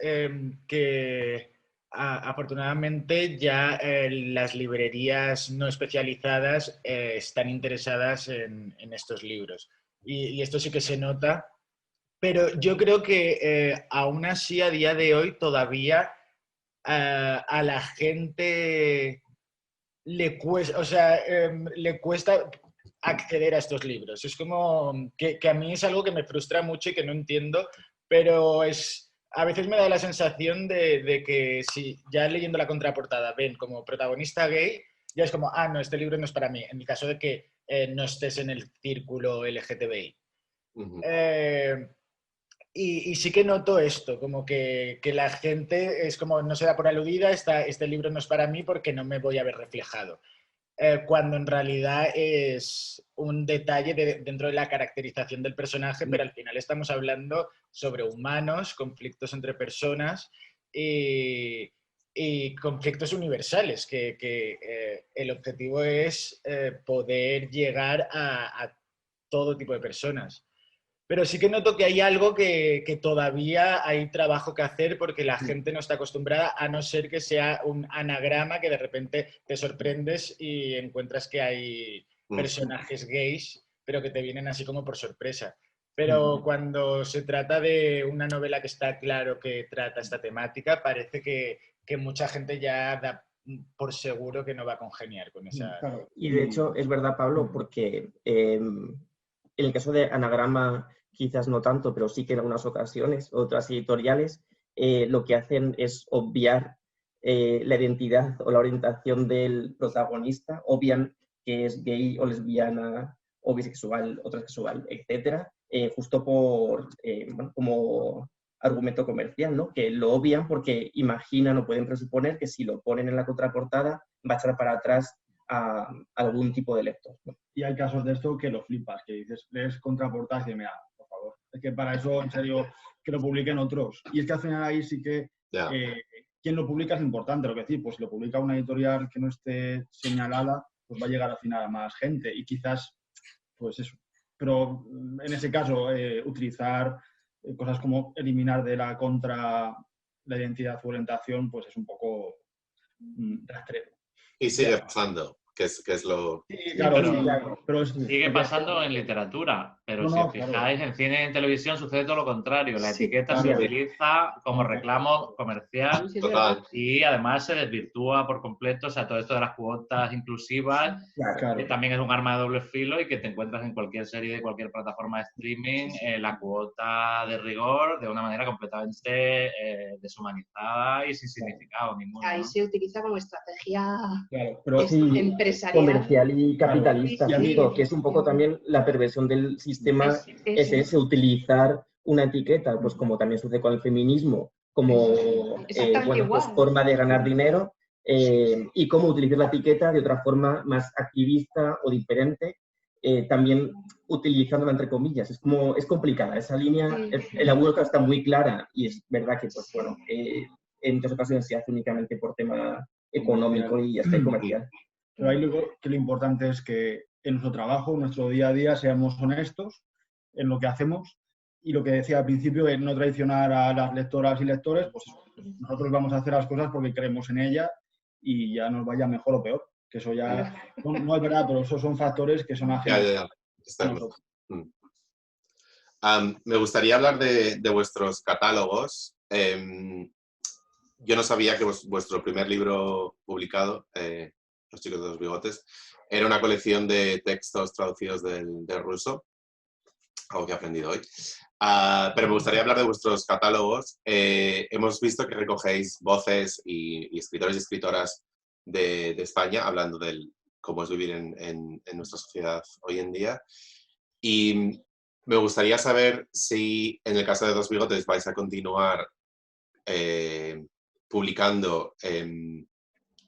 que afortunadamente ya las librerías no especializadas están interesadas en estos libros. Y esto sí que se nota, pero yo creo que aún así a día de hoy todavía a la gente le cuesta, o sea, le cuesta acceder a estos libros. Es como que a mí es algo que me frustra mucho y que no entiendo, pero a veces me da la sensación de que si ya leyendo la contraportada ven como protagonista gay, ya es como, no, este libro no es para mí, en el caso de que no estés en el círculo LGTBI. Y sí que noto esto, como que la gente es como, no se da por aludida, este libro no es para mí porque no me voy a ver reflejado. Cuando en realidad es un detalle dentro de la caracterización del personaje, pero al final estamos hablando sobre humanos, conflictos entre personas y conflictos universales, que el objetivo es poder llegar a todo tipo de personas. Pero sí que noto que hay algo que todavía hay trabajo que hacer porque la gente no está acostumbrada, a no ser que sea un anagrama que de repente te sorprendes y encuentras que hay personajes gays, pero que te vienen así como por sorpresa. Pero cuando se trata de una novela que está claro que trata esta temática, parece que mucha gente ya da por seguro que no va a congeniar con esa... Y de hecho es verdad, Pablo, porque en el caso de Anagrama quizás no tanto, pero sí que en algunas ocasiones, otras editoriales, lo que hacen es obviar la identidad o la orientación del protagonista, obvian que es gay o lesbiana o bisexual o transexual, etcétera, justo por, bueno, como argumento comercial, ¿no? Que lo obvian porque imaginan o pueden presuponer que si lo ponen en la contraportada va a echar para atrás a algún tipo de lector, ¿no? Y hay casos de esto que lo flipas, que dices, lees contraportada y dices, mira, por favor, es que para eso, en serio, que lo publiquen otros. Y es que al final ahí sí que quien lo publica es importante, lo que decir, pues si lo publica una editorial que no esté señalada, pues va a llegar al final a más gente y quizás, pues eso. Pero en ese caso, utilizar cosas como eliminar de la contra la identidad u orientación, pues es un poco rastrero. Y sigue pasando, que es lo... Sí, claro, pero sigue pasando en literatura, pero si os fijáis, en cine y en televisión sucede todo lo contrario. La etiqueta se utiliza como reclamo comercial y además se desvirtúa por completo, o sea, todo esto de las cuotas inclusivas, que también es un arma de doble filo y que te encuentras en cualquier serie de cualquier plataforma de streaming, la cuota de rigor de una manera completamente deshumanizada y sin significado ninguno. Ahí se utiliza como estrategia empresarial. Comercial y capitalista, justo, que es un poco también la perversión del sistema, es ese, utilizar una etiqueta, pues como también sucede con el feminismo, como bueno, pues, forma de ganar dinero, y cómo utilizar la etiqueta de otra forma más activista o diferente, también utilizándola entre comillas. Es complicada, esa línea, la burocracia está muy clara y es verdad que, pues bueno, en muchas ocasiones se hace únicamente por tema económico y hasta comercial. Pero ahí luego que lo importante es que en nuestro trabajo, en nuestro día a día, seamos honestos en lo que hacemos y lo que decía al principio de no traicionar a las lectoras y lectores, pues nosotros vamos a hacer las cosas porque creemos en ellas y ya nos vaya mejor o peor. Que eso ya no es verdad, pero esos son factores que son ajenos. Está claro. Me gustaría hablar de vuestros catálogos. Yo no sabía que vuestro primer libro publicado, Los chicos de los bigotes, era una colección de textos traducidos del ruso, algo que he aprendido hoy. Pero me gustaría hablar de vuestros catálogos. Hemos visto que recogéis voces y escritores y escritoras de España, hablando de cómo es vivir en nuestra sociedad hoy en día. Y me gustaría saber si, en el caso de Dos Bigotes, vais a continuar publicando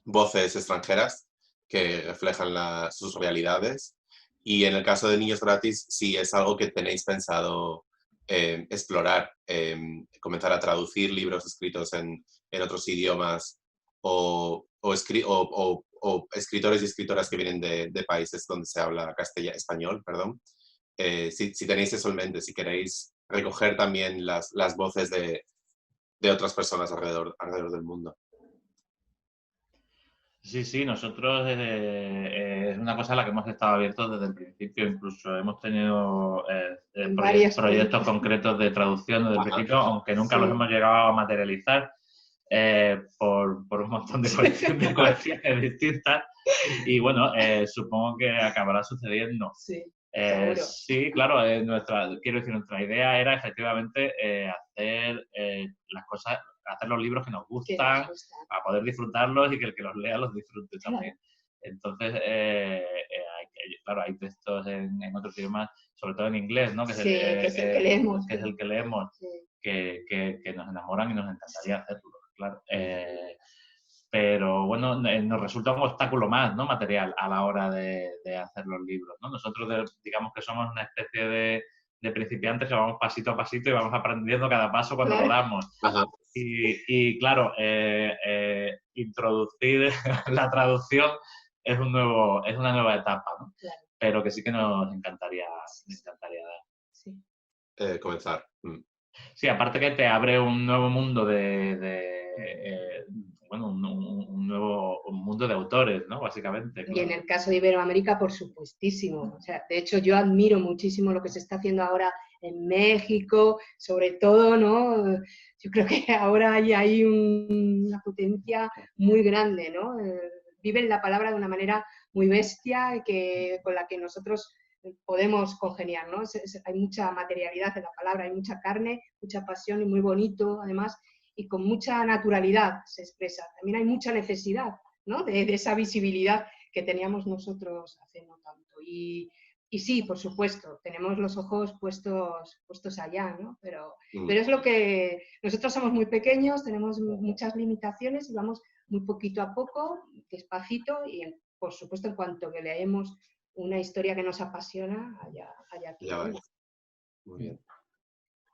voces extranjeras que reflejan sus realidades. Y en el caso de Niños Gratis, sí es algo que tenéis pensado explorar, comenzar a traducir libros escritos en otros idiomas o escritores y escritoras que vienen de países donde se habla español, perdón. Si tenéis eso en mente, si queréis recoger también las voces de otras personas alrededor del mundo. Sí, nosotros es una cosa a la que hemos estado abiertos desde el principio, incluso hemos tenido proyectos concretos de traducción desde el principio, aunque nunca los hemos llegado a materializar por un montón de cuestiones distintas. Y bueno, supongo que acabará sucediendo. Sí, claro, nuestra idea era efectivamente hacer las cosas, hacer los libros que nos gustan, para poder disfrutarlos y que el que los lea los disfrute también. Entonces, hay textos en otros idiomas, sobre todo en inglés, ¿no? Que es el que leemos, que nos enamoran y nos encantaría hacerlo, claro. Pero bueno, nos resulta un obstáculo más, ¿no? Material a la hora de hacer los libros, ¿no? Nosotros digamos que somos una especie de principiantes que vamos pasito a pasito y vamos aprendiendo cada paso cuando lo damos. Y claro, introducir la traducción es una nueva etapa, ¿no? Claro. Pero que sí que nos encantaría dar. Sí. Comenzar. Sí, aparte que te abre un nuevo mundo un nuevo mundo de autores, ¿no? Básicamente. Claro. Y en el caso de Iberoamérica, por supuestísimo. O sea, de hecho, yo admiro muchísimo lo que se está haciendo ahora en México, sobre todo, ¿no? Yo creo que ahora hay una potencia muy grande, ¿no? Viven la palabra de una manera muy bestia con la que nosotros podemos congeniar, ¿no? Hay mucha materialidad en la palabra, hay mucha carne, mucha pasión y muy bonito, además, y con mucha naturalidad se expresa. También hay mucha necesidad, ¿no? de esa visibilidad que teníamos nosotros hace no tanto. Y sí, por supuesto, tenemos los ojos puestos allá, ¿no? Pero es lo que... Nosotros somos muy pequeños, tenemos muchas limitaciones y vamos muy poquito a poco, despacito, y por supuesto, en cuanto que leemos una historia que nos apasiona, allá ya muy bien.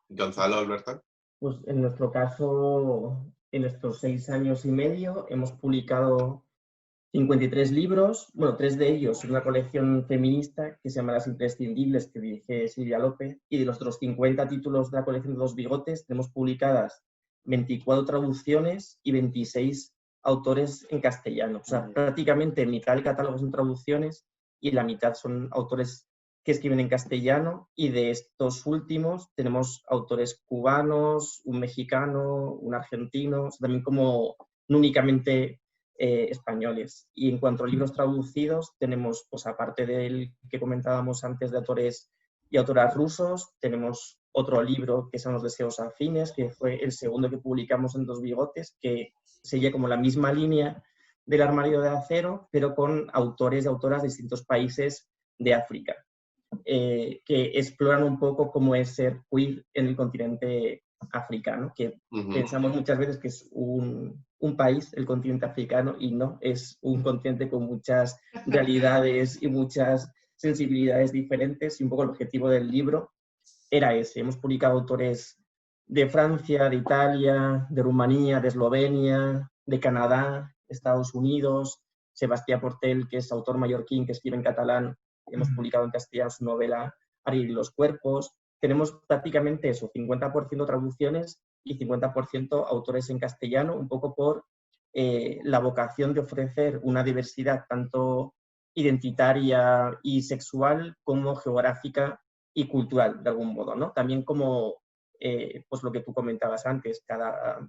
Gonzalo, Alberto. Pues en nuestro caso, en estos 6 años y medio, hemos publicado 53 libros, bueno, 3 de ellos en una colección feminista que se llama Las Imprescindibles, que dirige Silvia López, y de los otros 50 títulos de la colección de Dos Bigotes, tenemos publicadas 24 traducciones y 26 autores en castellano. O sea, prácticamente mitad del catálogo son traducciones y la mitad son autores que escriben en castellano, y de estos últimos tenemos autores cubanos, un mexicano, un argentino, también como no únicamente españoles. Y en cuanto a libros traducidos, tenemos, pues aparte del que comentábamos antes de autores y autoras rusos, tenemos otro libro que son Los deseos afines, que fue el segundo que publicamos en Dos Bigotes, que seguía como la misma línea del Armario de Acero, pero con autores y autoras de distintos países de África, que exploran un poco cómo es ser queer en el continente africano, que pensamos muchas veces que es un país, el continente africano, y no, es un continente con muchas realidades y muchas sensibilidades diferentes, y un poco el objetivo del libro era ese. Hemos publicado autores de Francia, de Italia, de Rumanía, de Eslovenia, de Canadá, Estados Unidos, Sebastián Portel, que es autor mallorquín que escribe en catalán. Hemos publicado en castellano su novela Ariel y los cuerpos. Tenemos prácticamente eso, 50% traducciones y 50% autores en castellano, un poco por la vocación de ofrecer una diversidad tanto identitaria y sexual como geográfica y cultural, de algún modo, ¿no? También como pues lo que tú comentabas antes, cada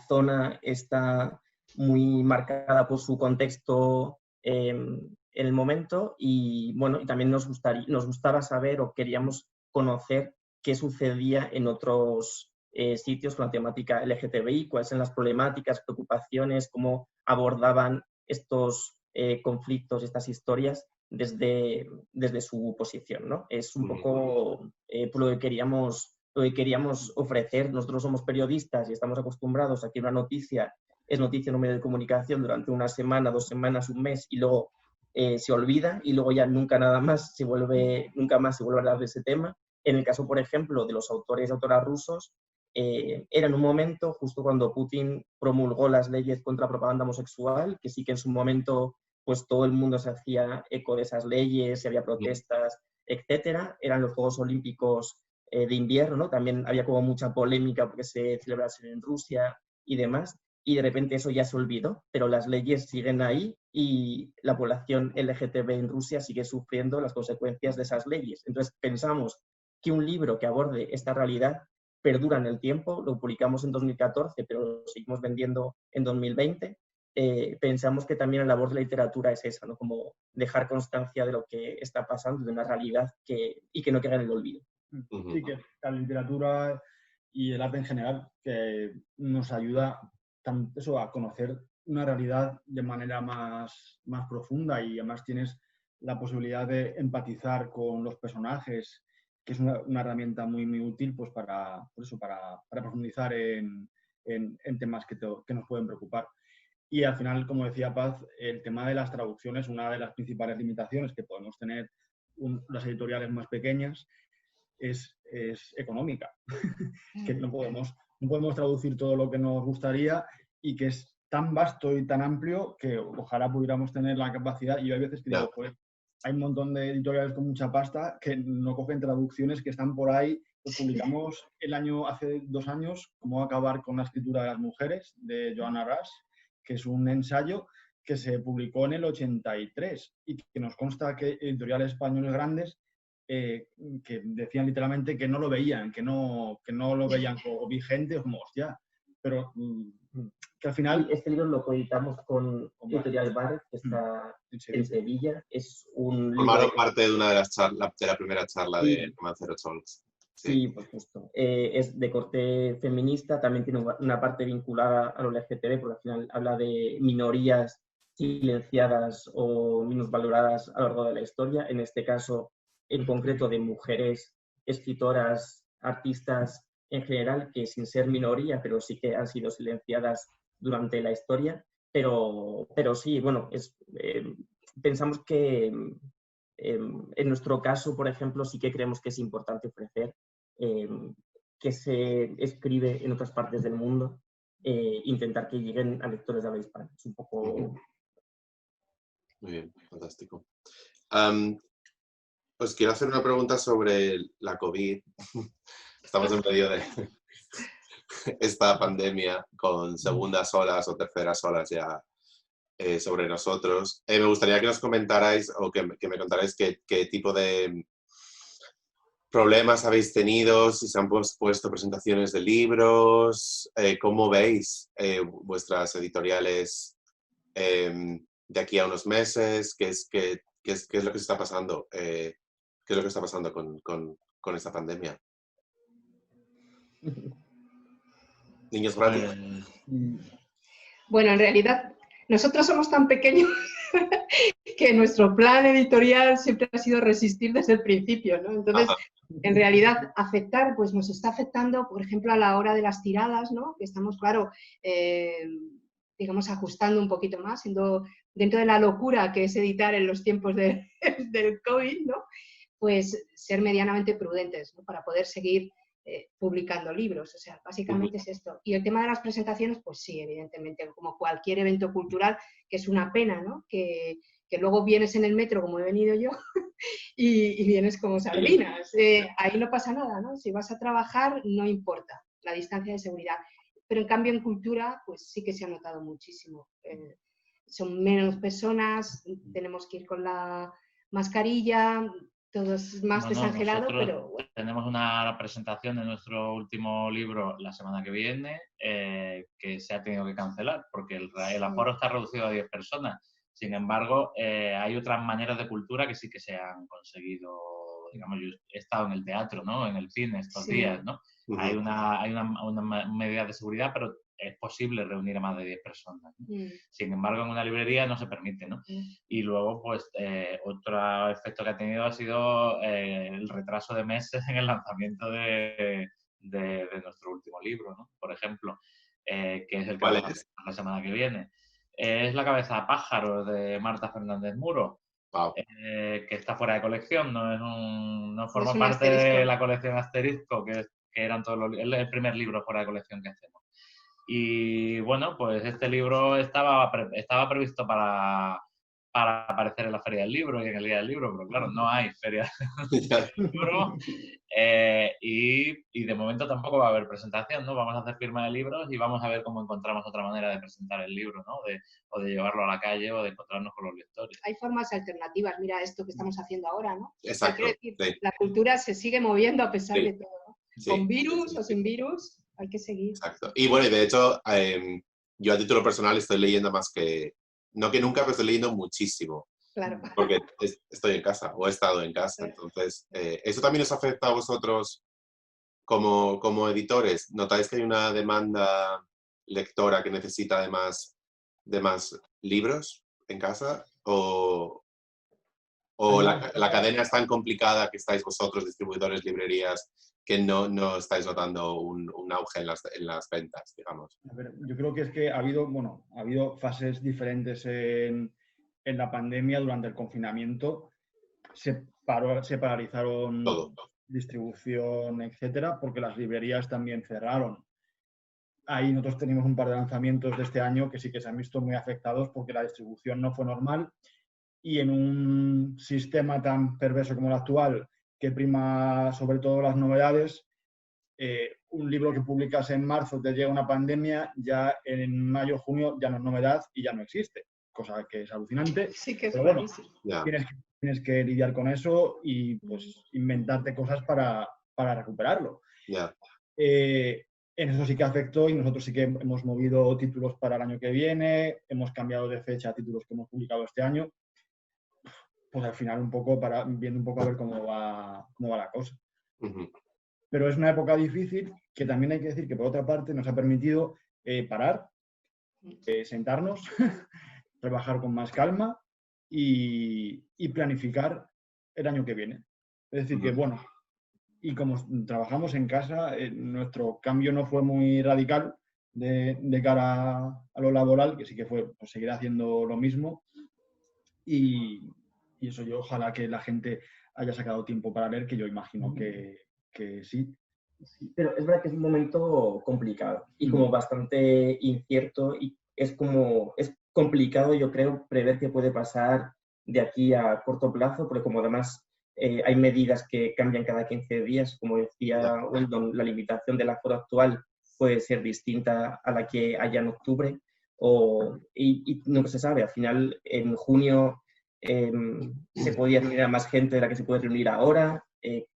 zona está muy marcada por su contexto en el momento, y bueno, y también nos gustaba saber, o queríamos conocer qué sucedía en otros sitios con la temática LGTBI, cuáles eran las problemáticas, preocupaciones, cómo abordaban estos conflictos, estas historias desde su posición, ¿no? Es un poco lo que queríamos ofrecer. Nosotros somos periodistas y estamos acostumbrados a que una noticia es noticia en un medio de comunicación durante una semana, 2 semanas, un mes, y luego se olvida y luego ya nunca más se vuelve a hablar de ese tema. En el caso, por ejemplo, de los autores y autoras rusos, era en un momento justo cuando Putin promulgó las leyes contra propaganda homosexual, que sí que en su momento pues todo el mundo se hacía eco de esas leyes, había protestas, etcétera. Eran los Juegos Olímpicos de invierno, ¿no? También había como mucha polémica porque se celebrasen en Rusia y demás, y de repente eso ya se olvidó, pero las leyes siguen ahí y la población LGTB en Rusia sigue sufriendo las consecuencias de esas leyes. Entonces pensamos que un libro que aborde esta realidad perdura en el tiempo, lo publicamos en 2014, pero lo seguimos vendiendo en 2020. Pensamos que también la labor de la literatura es esa, ¿no? Como dejar constancia de lo que está pasando, de una realidad y que no quede en el olvido. Sí, que la literatura y el arte en general que nos ayuda eso, a conocer una realidad de manera más profunda, y además tienes la posibilidad de empatizar con los personajes, que es una herramienta muy útil pues para profundizar en temas que nos pueden preocupar. Y al final, como decía Paz, el tema de las traducciones, una de las principales limitaciones que podemos tener las editoriales más pequeñas es económica. Que no podemos traducir todo lo que nos gustaría, y que es tan vasto y tan amplio que ojalá pudiéramos tener la capacidad. Y yo hay veces que digo, pues, hay un montón de editoriales con mucha pasta que no cogen traducciones que están por ahí. Pues publicamos hace 2 años, Cómo acabar con la escritura de las mujeres, de Joanna Rush, que es un ensayo que se publicó en el 83 y que nos consta que editoriales españoles grandes que decían literalmente que no lo veían, que no lo veían como vigente, como hostia, pero que al final... Este libro lo coeditamos con Editorial Bar, que está en Sevilla. Es un Formaron libro... parte de una de las charlas, de la primera charla de Romancero Talks. Sí, pues justo. Es de corte feminista, también tiene una parte vinculada a lo LGTB, porque al final habla de minorías silenciadas o minusvaloradas a lo largo de la historia. En este caso, en concreto, de mujeres escritoras, artistas en general, que sin ser minoría, pero sí que han sido silenciadas durante la historia. Pero sí, bueno, pensamos que en nuestro caso, por ejemplo, sí que creemos que es importante ofrecer que se escribe en otras partes del mundo, intentar que lleguen a lectores de habla hispana. Es un poco... Muy bien, fantástico. Os quiero hacer una pregunta sobre la COVID. Estamos en medio de esta pandemia con segundas olas o terceras olas ya sobre nosotros. Me gustaría que nos comentarais o que me contarais qué tipo de problemas habéis tenido, si se han puesto presentaciones de libros, cómo veis vuestras editoriales de aquí a unos meses, qué es lo que está pasando, qué es lo que está pasando con esta pandemia. Niños gratis. Bueno, en realidad nosotros somos tan pequeños que nuestro plan editorial siempre ha sido resistir desde el principio, ¿no? Entonces, en realidad, afectar, pues nos está afectando, por ejemplo, a la hora de las tiradas, ¿no? Que estamos, claro, digamos, ajustando un poquito más, siendo dentro de la locura que es editar en los tiempos del COVID, ¿no? Pues ser medianamente prudentes, ¿no? Para poder seguir publicando libros. O sea, básicamente es esto. Y el tema de las presentaciones, pues sí, evidentemente, como cualquier evento cultural, que es una pena, ¿no? Que luego vienes en el metro, como he venido yo, y vienes como sardinas. Ahí no pasa nada, ¿no? Si vas a trabajar, no importa la distancia de seguridad. Pero en cambio en cultura, pues sí que se ha notado muchísimo. Son menos personas, tenemos que ir con la mascarilla, todo es más desangelado, pero bueno. Tenemos una presentación de nuestro último libro la semana que viene que se ha tenido que cancelar porque el aforo está reducido a 10 personas. Sin embargo, hay otras maneras de cultura que sí que se han conseguido. Digamos, yo he estado en el teatro, ¿no? En el cine estos días, ¿no? Hay una medida de seguridad, pero es posible reunir a más de 10 personas, ¿no? Sin embargo, en una librería no se permite, ¿no? Y luego, pues, otro efecto que ha tenido ha sido el retraso de meses en el lanzamiento de nuestro último libro, ¿no? Por ejemplo. que es el que ¿Cuál vamos a es? hacer la semana que viene. Es La cabeza de pájaro de Marta Fernández Muro, Wow. que está fuera de colección, no Es forma un parte de asterisco. la colección Asterisco, que eran todos los, es el primer libro fuera de colección que hacemos. Y bueno, pues este libro estaba previsto para aparecer en la Feria del Libro y en el Día del Libro, pero claro, no hay Feria del Libro y de momento tampoco va a haber presentación, ¿no? Vamos a hacer firma de libros y vamos a ver cómo encontramos otra manera de presentar el libro, ¿no? O de llevarlo a la calle o de encontrarnos con los lectores. Hay formas alternativas, mira esto que estamos haciendo ahora, ¿no? Exacto. Quiero decir, Sí. la cultura se sigue moviendo a pesar Sí. de todo, ¿no? Sí, Con virus sí, o sin virus, hay que seguir. Exacto. Y bueno, y de hecho, yo a título personal estoy leyendo más que, no que nunca, pero estoy leyendo muchísimo. Claro. Porque estoy en casa o he estado en casa. Entonces, ¿eso también os afecta a vosotros como editores? ¿Notáis que hay una demanda lectora que necesita de más libros en casa? ¿O la cadena es tan complicada que estáis vosotros, distribuidores, librerías, que no estáis notando un auge en las ventas, digamos? A ver, yo creo que es que ha habido fases diferentes en la pandemia. Durante el confinamiento se paralizaron Todo. distribución, etcétera, porque las librerías también cerraron. Ahí nosotros tenemos un par de lanzamientos de este año que sí que se han visto muy afectados porque la distribución no fue normal, y en un sistema tan perverso como el actual, que prima sobre todo las novedades, un libro que publicas en marzo te llega una pandemia, ya en mayo o junio ya no es novedad y ya no existe, cosa que es alucinante. Sí que es Pero bueno, Ya. tienes que lidiar con eso y pues inventarte cosas para recuperarlo. Ya. En eso sí que afectó, y nosotros sí que hemos movido títulos para el año que viene, hemos cambiado de fecha títulos que hemos publicado este año, pues al final viendo un poco a ver cómo va la cosa. Ujú. Pero es una época difícil que también hay que decir que, por otra parte, nos ha permitido parar, sentarnos, trabajar con más calma y planificar el año que viene. Es decir, que bueno, y como trabajamos en casa, nuestro cambio no fue muy radical de cara a lo laboral, que sí que fue pues, seguir haciendo lo mismo. Y eso yo ojalá que la gente haya sacado tiempo para leer, que yo imagino que sí. Sí, pero es verdad que es un momento complicado y como bastante incierto, y es complicado, yo creo, prever qué puede pasar de aquí a corto plazo, porque como además hay medidas que cambian cada 15 días, como decía Weldon, la limitación del aforo actual puede ser distinta a la que haya en octubre, y no se sabe. Al final, en junio se podía reunir a más gente de la que se puede reunir ahora,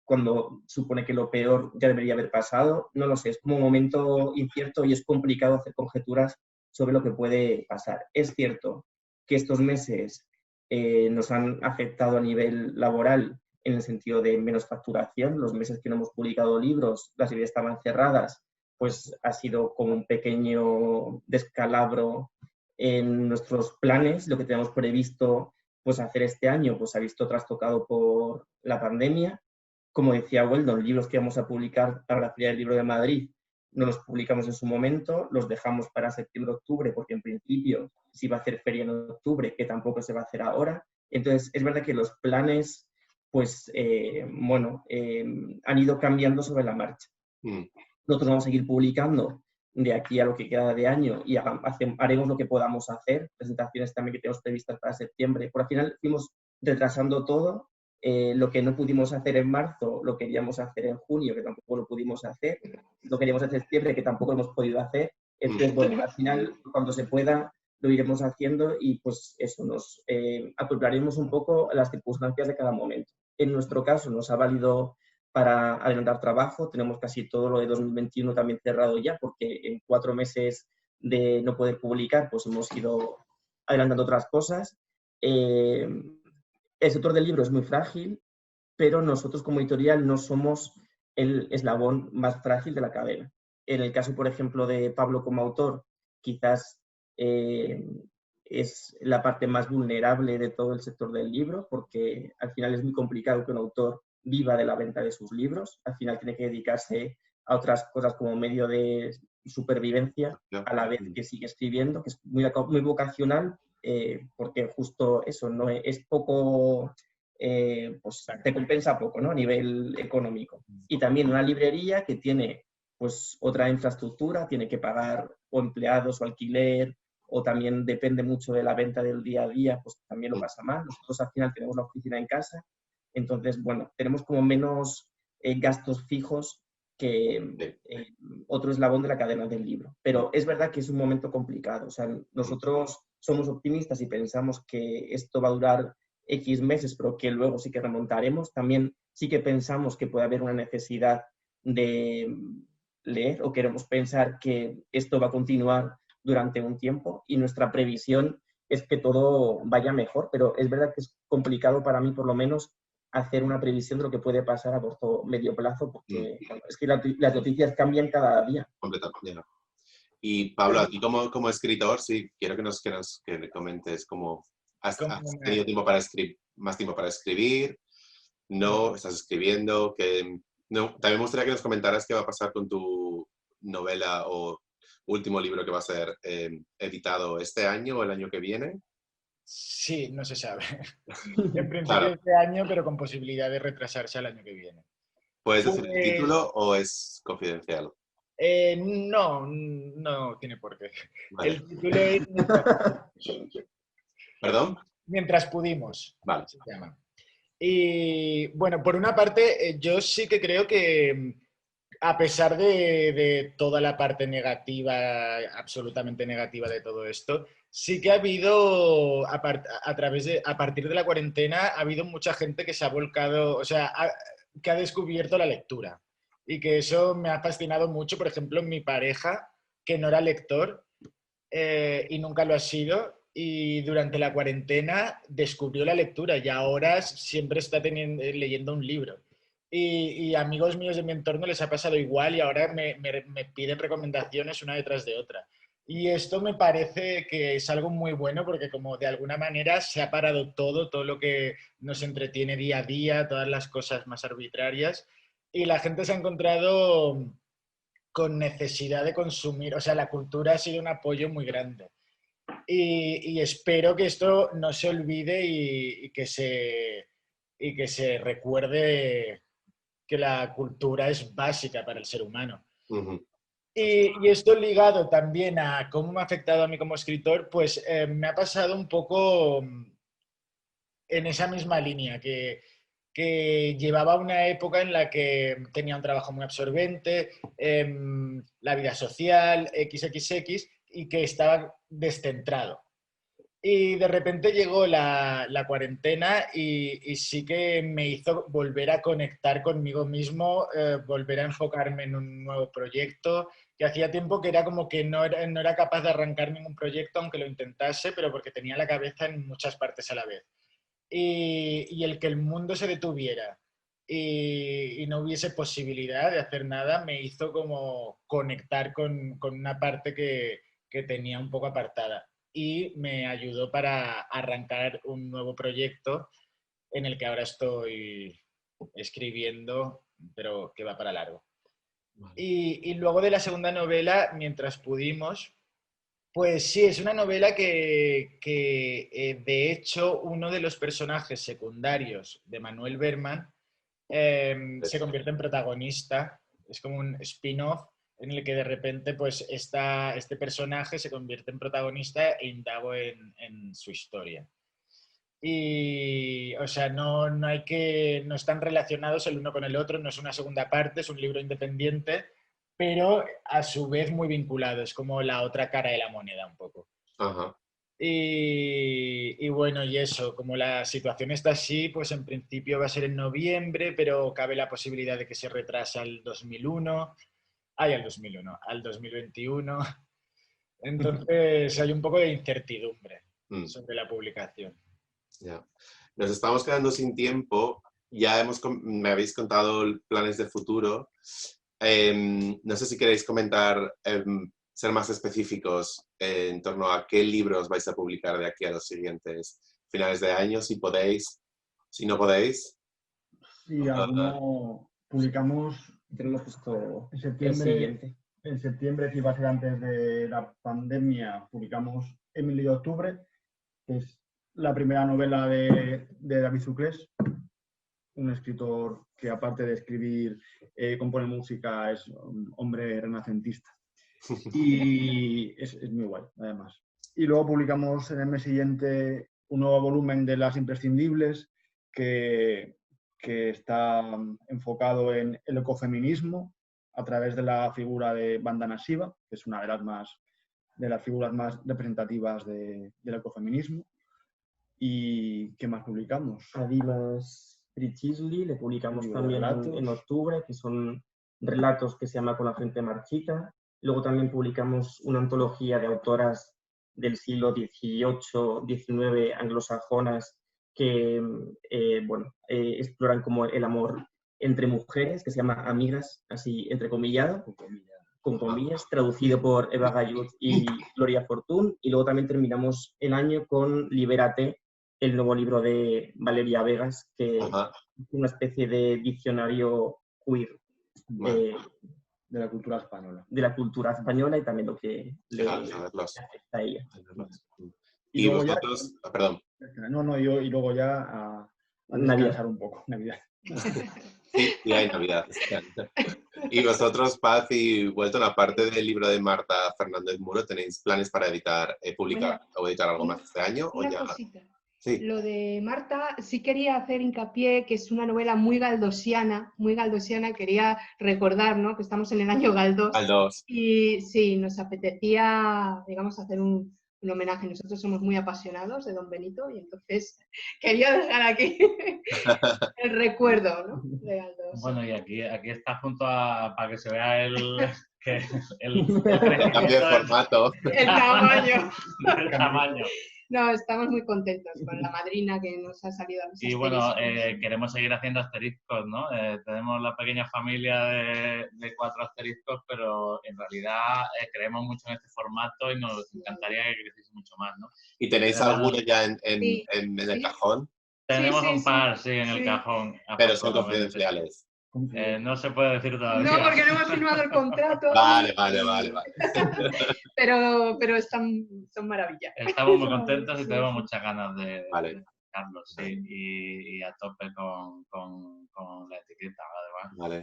cuando supone que lo peor ya debería haber pasado. No lo sé, es como un momento incierto y es complicado hacer conjeturas sobre lo que puede pasar. Es cierto que estos meses nos han afectado a nivel laboral en el sentido de menos facturación. Los meses que no hemos publicado libros, las librerías estaban cerradas, pues ha sido como un pequeño descalabro en nuestros planes. Lo que teníamos previsto pues hacer este año pues ha visto trastocado por la pandemia. Como decía Weldon, libros que vamos a publicar para la Feria del Libro de Madrid no los publicamos en su momento, los dejamos para septiembre-octubre, porque en principio se iba a hacer feria en octubre, que tampoco se va a hacer ahora. Entonces, es verdad que los planes, pues, han ido cambiando sobre la marcha. Nosotros vamos a seguir publicando de aquí a lo que queda de año y haremos lo que podamos hacer, presentaciones también que tenemos previstas para septiembre. Por al final fuimos retrasando todo. Lo que no pudimos hacer en marzo lo queríamos hacer en junio, que tampoco lo pudimos hacer. Lo queríamos hacer en septiembre, que tampoco lo hemos podido hacer. Entonces, bueno, al final, cuando se pueda, lo iremos haciendo y pues eso, nos acoplaremos un poco a las circunstancias de cada momento. En nuestro caso, nos ha valido para adelantar trabajo. Tenemos casi todo lo de 2021 también cerrado ya, porque en 4 meses de no poder publicar, pues hemos ido adelantando otras cosas. El sector del libro es muy frágil, pero nosotros como editorial no somos el eslabón más frágil de la cadena. En el caso, por ejemplo, de Pablo como autor, quizás es la parte más vulnerable de todo el sector del libro, porque al final es muy complicado que un autor viva de la venta de sus libros. Al final tiene que dedicarse a otras cosas como medio de supervivencia, a la vez que sigue escribiendo, que es muy vocacional, porque justo eso, no es poco, pues te compensa poco, ¿no? A nivel económico. Y también una librería que tiene pues otra infraestructura, tiene que pagar o empleados o alquiler, o también depende mucho de la venta del día a día, pues también lo pasa mal. Nosotros al final tenemos la oficina en casa, entonces, bueno, tenemos como menos gastos fijos que otro eslabón de la cadena del libro. Pero es verdad que es un momento complicado. O sea, nosotros somos optimistas y pensamos que esto va a durar X meses, pero que luego sí que remontaremos. También sí que pensamos que puede haber una necesidad de leer, o queremos pensar que esto va a continuar durante un tiempo, y nuestra previsión es que todo vaya mejor, pero es verdad que es complicado para mí, por lo menos, hacer una previsión de lo que puede pasar a corto o medio plazo, porque es que las noticias cambian cada día. Completamente. Y Pablo, a ti como escritor, sí, quiero que le comentes cómo has tenido tiempo para más tiempo para escribir, no, estás escribiendo, no, también me gustaría que nos comentaras qué va a pasar con tu novela o último libro que va a ser editado este año o el año que viene. Sí, no se sabe. En principio Claro. este año, pero con posibilidad de retrasarse al año que viene. ¿Puedes decir el título o es confidencial? No tiene por qué. Vale. El título es ¿Perdón? Mientras pudimos. Vale. Se llama. Y bueno, por una parte, yo sí que creo que a pesar de toda la parte negativa, absolutamente negativa de todo esto, sí que ha habido, a partir de la cuarentena, ha habido mucha gente que se ha volcado, o sea, que ha descubierto la lectura. Y que eso me ha fascinado mucho. Por ejemplo, mi pareja, que no era lector y nunca lo ha sido, y durante la cuarentena descubrió la lectura y ahora siempre está leyendo un libro. Y amigos míos de mi entorno les ha pasado igual y ahora me piden recomendaciones una detrás de otra. Y esto me parece que es algo muy bueno, porque como de alguna manera se ha parado todo lo que nos entretiene día a día, todas las cosas más arbitrarias, y la gente se ha encontrado con necesidad de consumir. O sea, la cultura ha sido un apoyo muy grande. Y espero que esto no se olvide y que se recuerde que la cultura es básica para el ser humano. Uh-huh. Y esto ligado también a cómo me ha afectado a mí como escritor, pues me ha pasado un poco en esa misma línea, que llevaba una época en la que tenía un trabajo muy absorbente, la vida social, XXX, y que estaba descentrado. Y de repente llegó la cuarentena y sí que me hizo volver a conectar conmigo mismo, volver a enfocarme en un nuevo proyecto, que hacía tiempo que era como que no era capaz de arrancar ningún proyecto, aunque lo intentase, pero porque tenía la cabeza en muchas partes a la vez. Y el que el mundo se detuviera y no hubiese posibilidad de hacer nada me hizo como conectar con una parte que tenía un poco apartada, y me ayudó para arrancar un nuevo proyecto en el que ahora estoy escribiendo, pero que va para largo. Vale. Y luego de la segunda novela, Mientras pudimos, pues sí, es una novela que de hecho, uno de los personajes secundarios de Manuel Berman se convierte en protagonista. Es como un spin-off en el que de repente pues este personaje se convierte en protagonista e indago en su historia. Y, o sea, no están relacionados el uno con el otro, no es una segunda parte, es un libro independiente, pero a su vez muy vinculado, es como la otra cara de la moneda un poco. Ajá. Y bueno, y eso, como la situación está así, pues en principio va a ser en noviembre, pero cabe la posibilidad de que se retrase al 2001, al 2001, al 2021. Entonces hay un poco de incertidumbre sobre la publicación. Ya. Nos estamos quedando sin tiempo. Ya me habéis contado planes de futuro. No sé si queréis comentar, ser más específicos en torno a qué libros vais a publicar de aquí a los siguientes finales de año, si podéis. Si no podéis. Sí, alguno publicamos Tenemos justo En el septiembre, siguiente. en septiembre, que iba a ser antes de la pandemia, publicamos Emily de Octubre, que es la primera novela de David Zuclés, un escritor que, aparte de escribir, compone música, es un hombre renacentista. Y es muy guay, además. Y luego publicamos en el mes siguiente un nuevo volumen de Las Imprescindibles, que está enfocado en el ecofeminismo a través de la figura de Vandana Shiva, que es una de las figuras más representativas del ecofeminismo. ¿Y qué más publicamos? A Dimas Prichisli le publicamos Libro de también relatos. en octubre, que son relatos que se llama Con la frente marchita. Luego también publicamos una antología de autoras del siglo XVIII, XIX, anglosajonas, que exploran como el amor entre mujeres, que se llama Amigas, así entrecomillado, con comillas, traducido por Eva Gayud y Gloria Fortún. Y luego también terminamos el año con Libérate, el nuevo libro de Valeria Vegas, que es una especie de diccionario queer de la cultura española. De la cultura española y también lo que le afecta a ella. Y vosotros, perdón. Y luego ya a descansar un poco, Navidad. Sí, y hay Navidad. Y vosotros, Paz y Welton, aparte del libro de Marta Fernández Muro, ¿tenéis planes para publicar o editar algo más este año? Una ¿o ya? cosita. Sí. Lo de Marta, sí quería hacer hincapié que es una novela muy galdosiana, quería recordar, ¿no?, que estamos en el año Galdós. Galdós. Y sí, nos apetecía, digamos, hacer un homenaje. Nosotros somos muy apasionados de Don Benito y entonces quería dejar aquí el recuerdo, ¿no?, de Galdós. Bueno, y aquí está junto para que se vea el cambio de formato. El tamaño. El tamaño. No, estamos muy contentos con la madrina que nos ha salido a los Y bueno, queremos seguir haciendo asteriscos, ¿no? Tenemos la pequeña familia de 4 asteriscos, pero en realidad creemos mucho en este formato y nos encantaría que creciese mucho más, ¿no? ¿Y tenéis alguno ya en el cajón? Tenemos un par, en el cajón. Pero son confidenciales. No se puede decir todavía. No, porque no hemos firmado el contrato. Vale. Pero son maravillas. Estamos muy contentos y tenemos muchas ganas de publicarlos, sí. Y a tope con la etiqueta, además. Vale.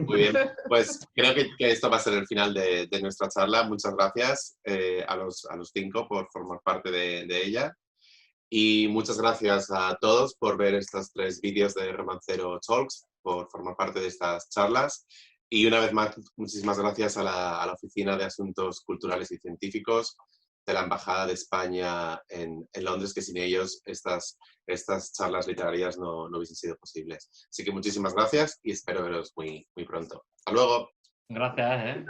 Muy bien. Pues creo que esto va a ser el final de nuestra charla. Muchas gracias a los 5 por formar parte de ella. Y muchas gracias a todos por ver estos 3 vídeos de Romancero Talks, por formar parte de estas charlas. Y una vez más, muchísimas gracias a la Oficina de Asuntos Culturales y Científicos de la Embajada de España en Londres, que sin ellos estas charlas literarias no hubiesen sido posibles. Así que muchísimas gracias y espero veros muy, muy pronto. Hasta luego. Gracias.